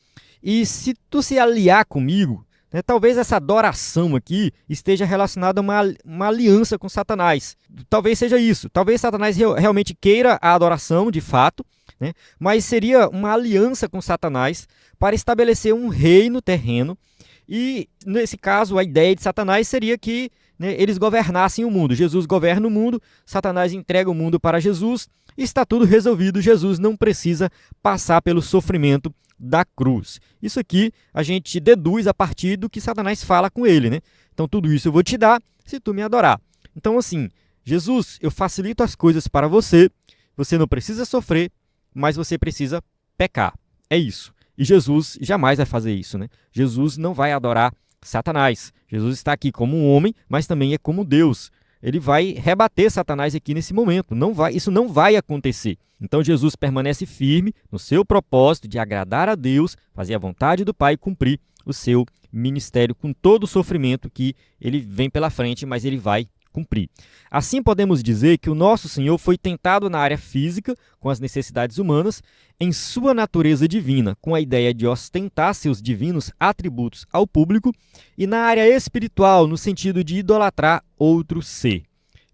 E se tu se aliar comigo, né? Talvez essa adoração aqui esteja relacionada a uma aliança com Satanás. Talvez seja isso. Talvez Satanás realmente queira a adoração, de fato, né? Mas seria uma aliança com Satanás para estabelecer um reino terreno. E, nesse caso, a ideia de Satanás seria que, né, eles governassem o mundo. Jesus governa o mundo, Satanás entrega o mundo para Jesus, e está tudo resolvido. Jesus não precisa passar pelo sofrimento da cruz. Isso aqui a gente deduz a partir do que Satanás fala com ele, né? Então, tudo isso eu vou te dar se tu me adorar. Então, assim, Jesus, eu facilito as coisas para você, você não precisa sofrer, mas você precisa pecar. É isso. E Jesus jamais vai fazer isso, né? Jesus não vai adorar Satanás. Jesus está aqui como um homem, mas também é como Deus. Ele vai rebater Satanás aqui nesse momento. Isso não vai acontecer. Então Jesus permanece firme no seu propósito de agradar a Deus, fazer a vontade do Pai e cumprir o seu ministério com todo o sofrimento que ele vem pela frente, mas ele vai cumprir. Assim podemos dizer que o nosso Senhor foi tentado na área física, com as necessidades humanas, em sua natureza divina, com a ideia de ostentar seus divinos atributos ao público, e na área espiritual, no sentido de idolatrar outro ser.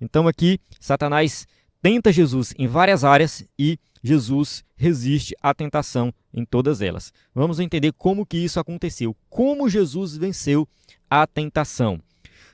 Então aqui, Satanás tenta Jesus em várias áreas e Jesus resiste à tentação em todas elas. Vamos entender como que isso aconteceu, como Jesus venceu a tentação.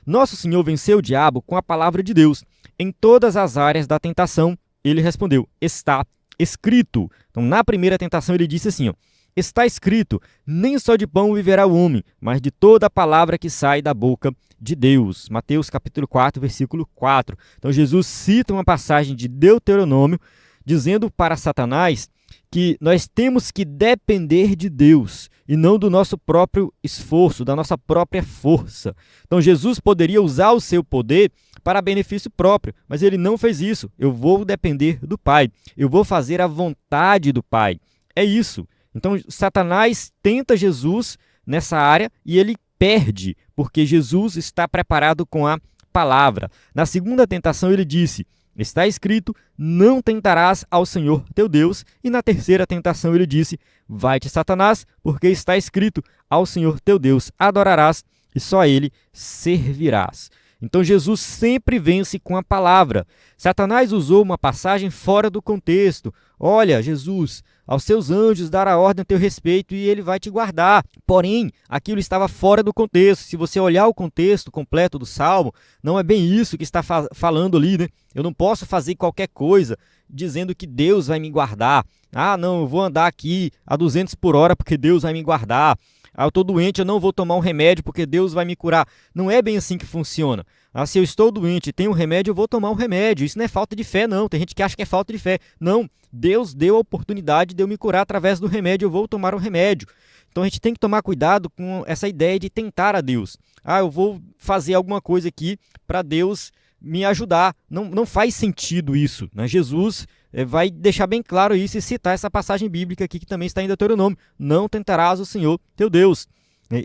Nosso Senhor venceu o diabo com a palavra de Deus. Em todas as áreas da tentação, ele respondeu, está escrito. Então, na primeira tentação, ele disse assim, está escrito, nem só de pão viverá o homem, mas de toda a palavra que sai da boca de Deus. Mateus capítulo 4, versículo 4. Então, Jesus cita uma passagem de Deuteronômio, dizendo para Satanás que nós temos que depender de Deus e não do nosso próprio esforço, da nossa própria força. Então Jesus poderia usar o seu poder para benefício próprio, mas ele não fez isso. Eu vou depender do Pai, eu vou fazer a vontade do Pai. É isso. Então Satanás tenta Jesus nessa área e ele perde, porque Jesus está preparado com a palavra. Na segunda tentação ele disse, está escrito, não tentarás ao Senhor teu Deus. E na terceira tentação ele disse, vai-te Satanás, porque está escrito, ao Senhor teu Deus adorarás e só a ele servirás. Então Jesus sempre vence com a palavra. Satanás usou uma passagem fora do contexto. Olha, Jesus, aos seus anjos dará ordem a teu respeito e ele vai te guardar. Porém, aquilo estava fora do contexto. Se você olhar o contexto completo do Salmo, não é bem isso que está falando ali, né? Eu não posso fazer qualquer coisa dizendo que Deus vai me guardar. Ah, não, eu vou andar aqui a 200 por hora porque Deus vai me guardar. Ah, eu estou doente, eu não vou tomar um remédio porque Deus vai me curar. Não é bem assim que funciona. Ah, se eu estou doente e tenho um remédio, eu vou tomar um remédio. Isso não é falta de fé, não. Tem gente que acha que é falta de fé. Não, Deus deu a oportunidade de eu me curar através do remédio, eu vou tomar o remédio. Então a gente tem que tomar cuidado com essa ideia de tentar a Deus. Ah, eu vou fazer alguma coisa aqui para Deus me ajudar. Não faz sentido isso, né? Jesus vai deixar bem claro isso e citar essa passagem bíblica aqui que também está em Deuteronômio. Não tentarás o Senhor teu Deus.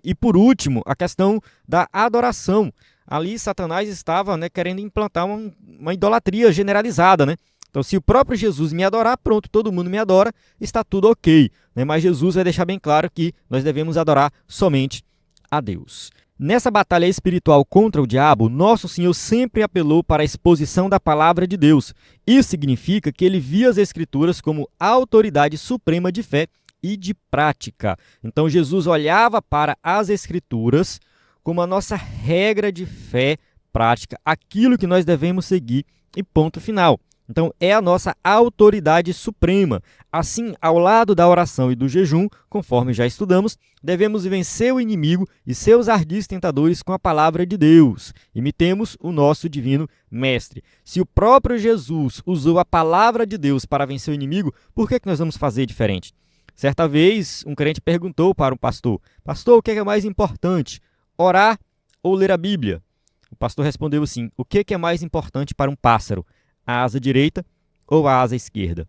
E por último, a questão da adoração. Ali Satanás estava, né, querendo implantar uma idolatria generalizada, né? Então, se o próprio Jesus me adorar, pronto, todo mundo me adora, está tudo ok, né? Mas Jesus vai deixar bem claro que nós devemos adorar somente a Deus. Nessa batalha espiritual contra o diabo, nosso Senhor sempre apelou para a exposição da palavra de Deus. Isso significa que ele via as Escrituras como a autoridade suprema de fé e de prática. Então, Jesus olhava para as Escrituras como a nossa regra de fé prática, aquilo que nós devemos seguir e ponto final. Então, é a nossa autoridade suprema. Assim, ao lado da oração e do jejum, conforme já estudamos, devemos vencer o inimigo e seus ardis tentadores com a palavra de Deus. Imitemos o nosso divino mestre. Se o próprio Jesus usou a palavra de Deus para vencer o inimigo, por que nós vamos fazer diferente? Certa vez, um crente perguntou para um pastor, pastor, o que é mais importante, orar ou ler a Bíblia? O pastor respondeu assim, o que é mais importante para um pássaro? A asa direita ou a asa esquerda.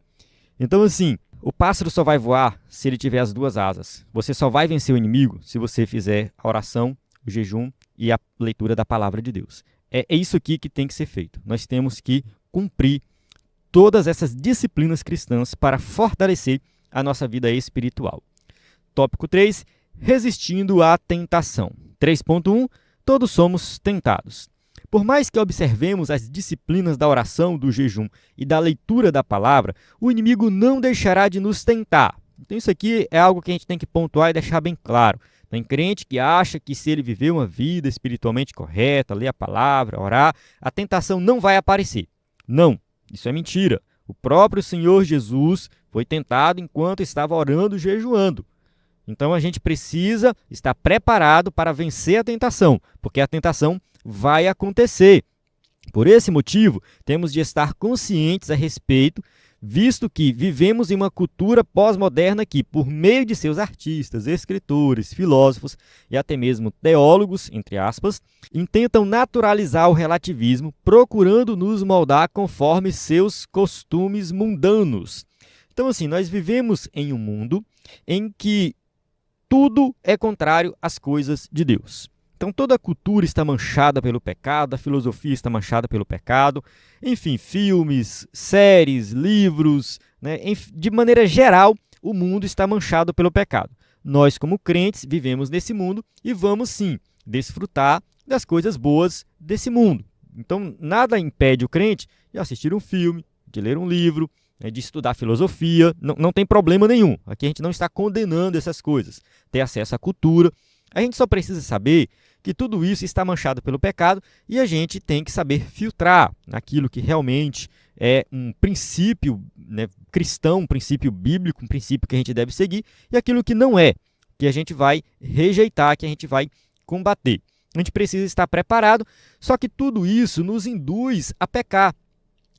Então, assim, o pássaro só vai voar se ele tiver as duas asas. Você só vai vencer o inimigo se você fizer a oração, o jejum e a leitura da palavra de Deus. É isso aqui que tem que ser feito. Nós temos que cumprir todas essas disciplinas cristãs para fortalecer a nossa vida espiritual. Tópico 3, resistindo à tentação. 3.1 Todos somos tentados. Por mais que observemos as disciplinas da oração, do jejum e da leitura da palavra, o inimigo não deixará de nos tentar. Então isso aqui é algo que a gente tem que pontuar e deixar bem claro. Tem crente que acha que se ele viver uma vida espiritualmente correta, ler a palavra, orar, a tentação não vai aparecer. Não, isso é mentira. O próprio Senhor Jesus foi tentado enquanto estava orando e jejuando. Então a gente precisa estar preparado para vencer a tentação, porque a tentação vai acontecer. Por esse motivo, temos de estar conscientes a respeito, visto que vivemos em uma cultura pós-moderna que, por meio de seus artistas, escritores, filósofos e até mesmo teólogos, entre aspas, intentam naturalizar o relativismo, procurando nos moldar conforme seus costumes mundanos. Então, assim, nós vivemos em um mundo em que tudo é contrário às coisas de Deus. Então toda a cultura está manchada pelo pecado, a filosofia está manchada pelo pecado, enfim, filmes, séries, livros, né? De maneira geral, o mundo está manchado pelo pecado. Nós, como crentes, vivemos nesse mundo e vamos sim desfrutar das coisas boas desse mundo. Então nada impede o crente de assistir um filme, de ler um livro, de estudar filosofia, não tem problema nenhum. Aqui a gente não está condenando essas coisas, ter acesso à cultura. A gente só precisa saber que tudo isso está manchado pelo pecado e a gente tem que saber filtrar aquilo que realmente é um princípio, né, cristão, um princípio bíblico, um princípio que a gente deve seguir, e aquilo que não é, que a gente vai rejeitar, que a gente vai combater. A gente precisa estar preparado, só que tudo isso nos induz a pecar.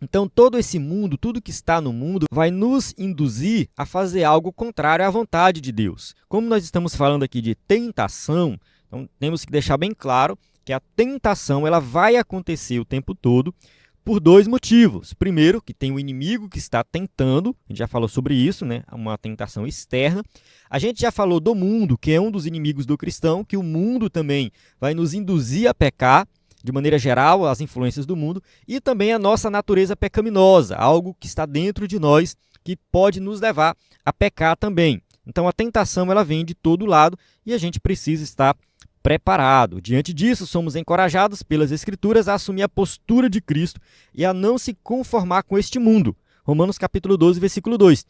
Então, todo esse mundo, tudo que está no mundo, vai nos induzir a fazer algo contrário à vontade de Deus. Como nós estamos falando aqui de tentação, então temos que deixar bem claro que a tentação ela vai acontecer o tempo todo por dois motivos. Primeiro, que tem o inimigo que está tentando, a gente já falou sobre isso, né? Uma tentação externa. A gente já falou do mundo, que é um dos inimigos do cristão, que o mundo também vai nos induzir a pecar, de maneira geral, as influências do mundo, e também a nossa natureza pecaminosa, algo que está dentro de nós, que pode nos levar a pecar também. Então, a tentação ela vem de todo lado e a gente precisa estar preparado. Diante disso, somos encorajados pelas Escrituras a assumir a postura de Cristo e a não se conformar com este mundo. Romanos capítulo 12, versículo 2.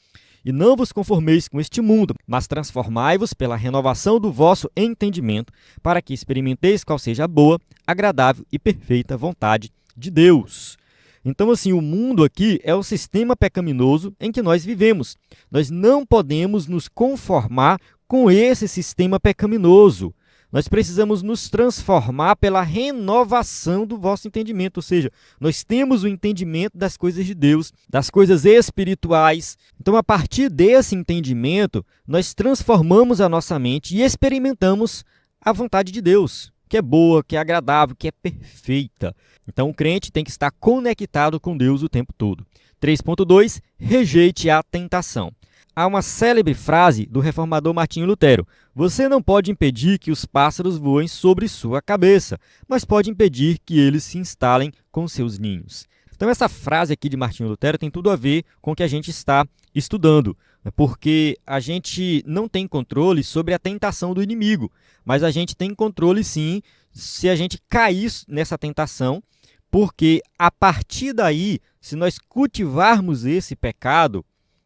E não vos conformeis com este mundo, mas transformai-vos pela renovação do vosso entendimento, para que experimenteis qual seja a boa, agradável e perfeita vontade de Deus. Então, assim, o mundo aqui é o sistema pecaminoso em que nós vivemos. Nós não podemos nos conformar com esse sistema pecaminoso. Nós precisamos nos transformar pela renovação do vosso entendimento, ou seja, nós temos o entendimento das coisas de Deus, das coisas espirituais. Então, a partir desse entendimento, nós transformamos a nossa mente e experimentamos a vontade de Deus, que é boa, que é agradável, que é perfeita. Então, o crente tem que estar conectado com Deus o tempo todo. 3.2, rejeite a tentação. Há uma célebre frase do reformador Martinho Lutero: você não pode impedir que os pássaros voem sobre sua cabeça, mas pode impedir que eles se instalem com seus ninhos. Então essa frase aqui de Martinho Lutero tem tudo a ver com o que a gente está estudando, porque a gente não tem controle sobre a tentação do inimigo, mas a gente tem controle sim se a gente cair nessa tentação, porque a partir daí, se nós cultivarmos esse pecado,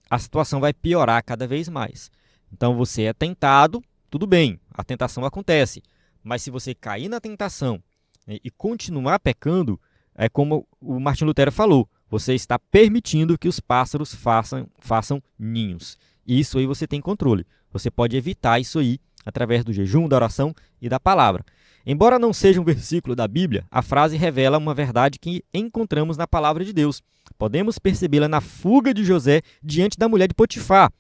a situação vai piorar cada vez mais. Então, você é tentado, tudo bem, a tentação acontece. Mas se você cair na tentação, né, e continuar pecando, é como o Martim Lutero falou, você está permitindo que os pássaros façam ninhos. E isso aí você tem controle. Você pode evitar isso aí através do jejum, da oração e da palavra. Embora não seja um versículo da Bíblia, a frase revela uma verdade que encontramos na palavra de Deus. Podemos percebê-la na fuga de José diante da mulher de Potifar.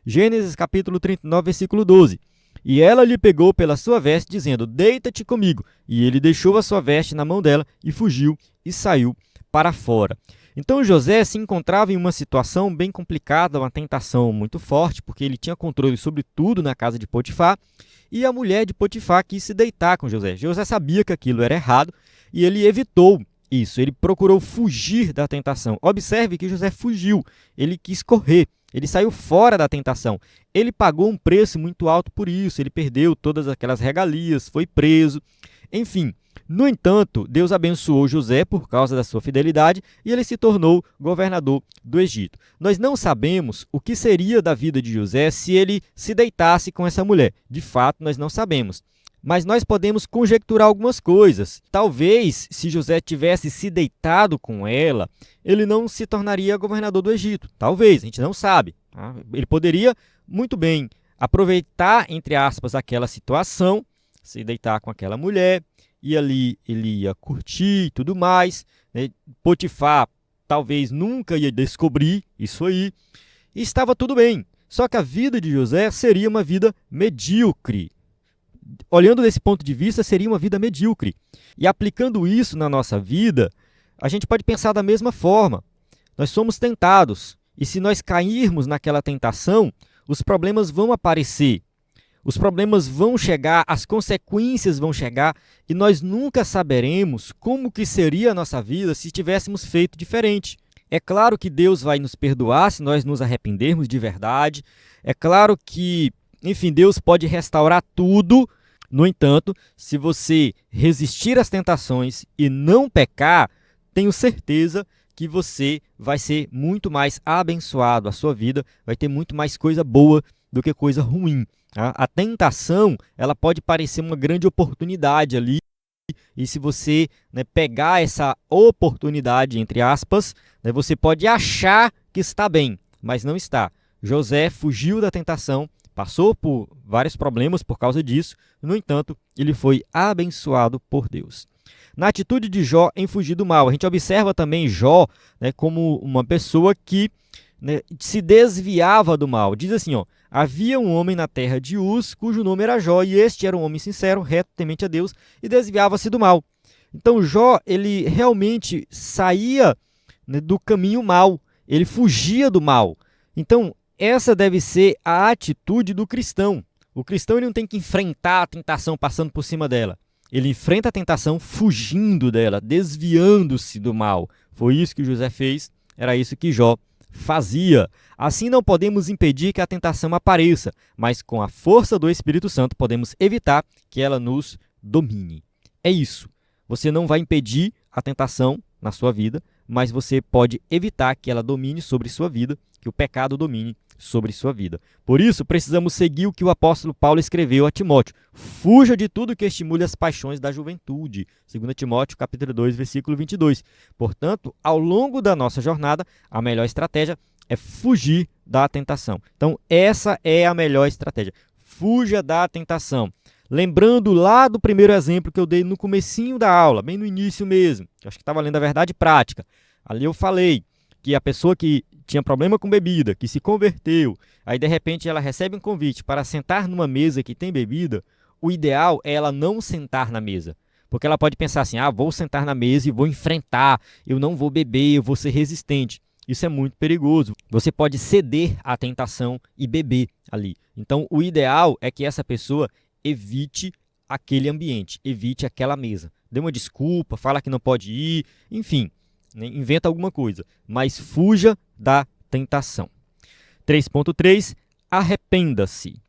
Gênesis capítulo 39, versículo 12. E ela lhe pegou pela sua veste, dizendo, deita-te comigo. E ele deixou a sua veste na mão dela e fugiu e saiu para fora. Então José se encontrava em uma situação bem complicada, uma tentação muito forte, porque ele tinha controle sobre tudo na casa de Potifar, e a mulher de Potifar quis se deitar com José. José sabia que aquilo era errado e ele evitou isso, ele procurou fugir da tentação. Observe que José fugiu, ele quis correr, ele saiu fora da tentação. Ele pagou um preço muito alto por isso, ele perdeu todas aquelas regalias, foi preso, enfim. No entanto, Deus abençoou José por causa da sua fidelidade e ele se tornou governador do Egito. Nós não sabemos o que seria da vida de José se ele se deitasse com essa mulher. De fato, nós não sabemos. Mas nós podemos conjecturar algumas coisas. Talvez, se José tivesse se deitado com ela, ele não se tornaria governador do Egito. Talvez, a gente não sabe. Tá? Ele poderia, muito bem, aproveitar, entre aspas, aquela situação, se deitar com aquela mulher, e ali ele ia curtir e tudo mais. Né? Potifar talvez nunca ia descobrir isso aí. E estava tudo bem. Só que a vida de José seria uma vida medíocre. Olhando desse ponto de vista, seria uma vida medíocre. E aplicando isso na nossa vida, a gente pode pensar da mesma forma. Nós somos tentados. E se nós cairmos naquela tentação, os problemas vão aparecer. Os problemas vão chegar, as consequências vão chegar e nós nunca saberemos como que seria a nossa vida se tivéssemos feito diferente. É claro que Deus vai nos perdoar se nós nos arrependermos de verdade. É claro que, enfim, Deus pode restaurar tudo. No entanto, se você resistir às tentações e não pecar, tenho certeza que você vai ser muito mais abençoado. A sua vida vai ter muito mais coisa boa do que coisa ruim. A tentação, ela pode parecer uma grande oportunidade ali, e se você pegar essa oportunidade, entre aspas, você pode achar que está bem, mas não está. José fugiu da tentação, passou por vários problemas por causa disso, no entanto, ele foi abençoado por Deus. Na atitude de Jó em fugir do mal, a gente observa também Jó como uma pessoa que se desviava do mal. Diz assim, havia um homem na terra de Uz, cujo nome era Jó, e este era um homem sincero, reto, temente a Deus, e desviava-se do mal. Então Jó, ele realmente saía do caminho mal, ele fugia do mal. Então, essa deve ser a atitude do cristão. O cristão ele não tem que enfrentar a tentação passando por cima dela. Ele enfrenta a tentação fugindo dela, desviando-se do mal. Foi isso que José fez, era isso que Jó fazia. Assim não podemos impedir que a tentação apareça, mas com a força do Espírito Santo podemos evitar que ela nos domine. É isso. Você não vai impedir a tentação na sua vida, mas você pode evitar que ela domine sobre sua vida, que o pecado domine sobre sua vida. Por isso, precisamos seguir o que o apóstolo Paulo escreveu a Timóteo. Fuja de tudo que estimule as paixões da juventude. 2 Timóteo, capítulo 2, versículo 22. Portanto, ao longo da nossa jornada, a melhor estratégia é fugir da tentação. Então, essa é a melhor estratégia. Fuja da tentação. Lembrando lá do primeiro exemplo que eu dei no comecinho da aula, bem no início mesmo, acho que estava lendo a verdade prática. Ali eu falei que a pessoa que tinha problema com bebida, que se converteu, aí de repente ela recebe um convite para sentar numa mesa que tem bebida, o ideal é ela não sentar na mesa. Porque ela pode pensar assim, vou sentar na mesa e vou enfrentar, eu não vou beber, eu vou ser resistente. Isso é muito perigoso. Você pode ceder à tentação e beber ali. Então, o ideal é que essa pessoa evite aquele ambiente, evite aquela mesa. Dê uma desculpa, fala que não pode ir, enfim, inventa alguma coisa, mas fuja da tentação. 3.3. Arrependa-se.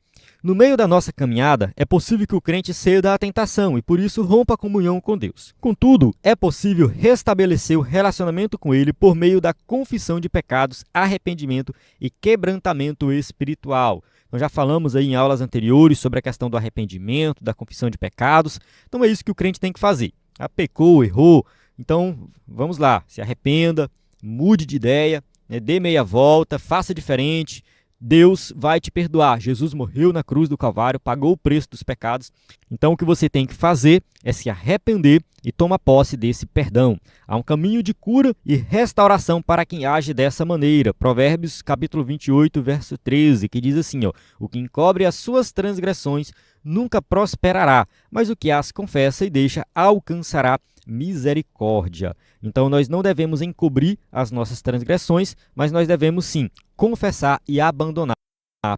No meio da nossa caminhada, é possível que o crente ceda à tentação e, por isso, rompa a comunhão com Deus. Contudo, é possível restabelecer o relacionamento com Ele por meio da confissão de pecados, arrependimento e quebrantamento espiritual. Nós já falamos aí em aulas anteriores sobre a questão do arrependimento, da confissão de pecados. Então, é isso que o crente tem que fazer. Pecou, errou. Então, vamos lá, se arrependa, mude de ideia, dê meia volta, faça diferente. Deus vai te perdoar. Jesus morreu na cruz do Calvário, pagou o preço dos pecados. Então, o que você tem que fazer é se arrepender e tomar posse desse perdão. Há um caminho de cura e restauração para quem age dessa maneira. Provérbios, capítulo 28, verso 13, que diz assim, o que encobre as suas transgressões nunca prosperará, mas o que as confessa e deixa alcançará misericórdia. Então, nós não devemos encobrir as nossas transgressões, mas nós devemos sim confessar e abandonar.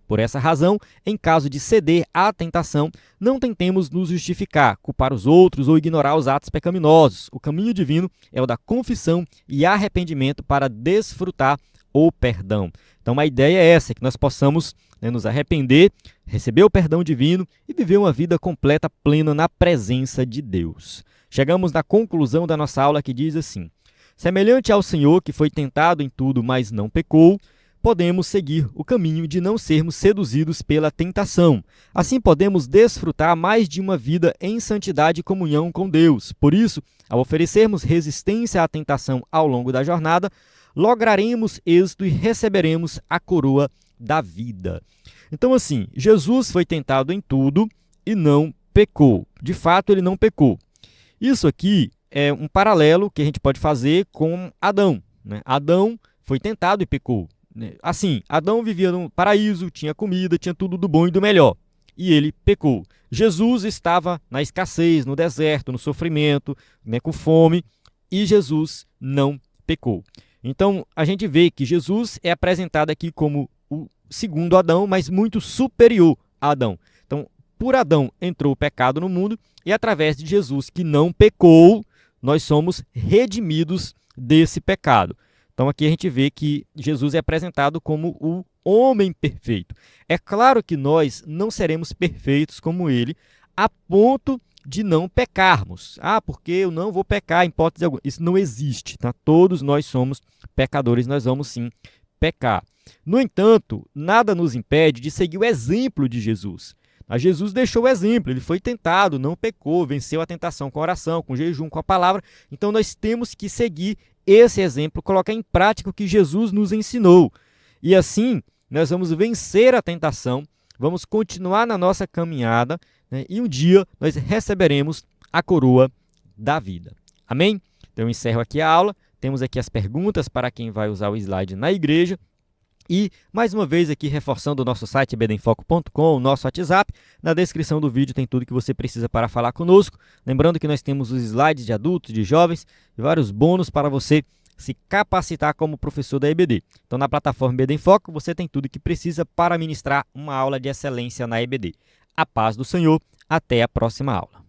Por essa razão, em caso de ceder à tentação, não tentemos nos justificar, culpar os outros ou ignorar os atos pecaminosos. O caminho divino é o da confissão e arrependimento para desfrutar o perdão. Então a ideia é essa, que nós possamos, nos arrepender, receber o perdão divino e viver uma vida completa, plena na presença de Deus. Chegamos na conclusão da nossa aula que diz assim: semelhante ao Senhor que foi tentado em tudo, mas não pecou, podemos seguir o caminho de não sermos seduzidos pela tentação. Assim podemos desfrutar mais de uma vida em santidade e comunhão com Deus. Por isso, ao oferecermos resistência à tentação ao longo da jornada, lograremos êxito e receberemos a coroa da vida. Então, assim, Jesus foi tentado em tudo e não pecou. De fato, ele não pecou. Isso aqui é um paralelo que a gente pode fazer com Adão, né? Adão foi tentado e pecou. Assim, Adão vivia no paraíso, tinha comida, tinha tudo do bom e do melhor. E ele pecou. Jesus estava na escassez, no deserto, no sofrimento, com fome, e Jesus não pecou. Então, a gente vê que Jesus é apresentado aqui como o segundo Adão, mas muito superior a Adão. Então, por Adão entrou o pecado no mundo, e através de Jesus, que não pecou, nós somos redimidos desse pecado. Então, aqui a gente vê que Jesus é apresentado como o homem perfeito. É claro que nós não seremos perfeitos como ele, a ponto de não pecarmos. Porque eu não vou pecar em hipótese alguma. Isso não existe, tá? Todos nós somos pecadores, nós vamos sim pecar. No entanto, nada nos impede de seguir o exemplo de Jesus. Jesus deixou o exemplo, ele foi tentado, não pecou, venceu a tentação com oração, com jejum, com a palavra. Então nós temos que seguir esse exemplo, colocar em prática o que Jesus nos ensinou. E assim, nós vamos vencer a tentação, vamos continuar na nossa caminhada, e um dia nós receberemos a coroa da vida. Amém? Então eu encerro aqui a aula, temos aqui as perguntas para quem vai usar o slide na igreja. E, mais uma vez, aqui reforçando o nosso site ebdenfoco.com, o nosso WhatsApp. Na descrição do vídeo tem tudo que você precisa para falar conosco. Lembrando que nós temos os slides de adultos, de jovens e vários bônus para você se capacitar como professor da EBD. Então, na plataforma EBD em Foco, você tem tudo que precisa para ministrar uma aula de excelência na EBD. A paz do Senhor. Até a próxima aula.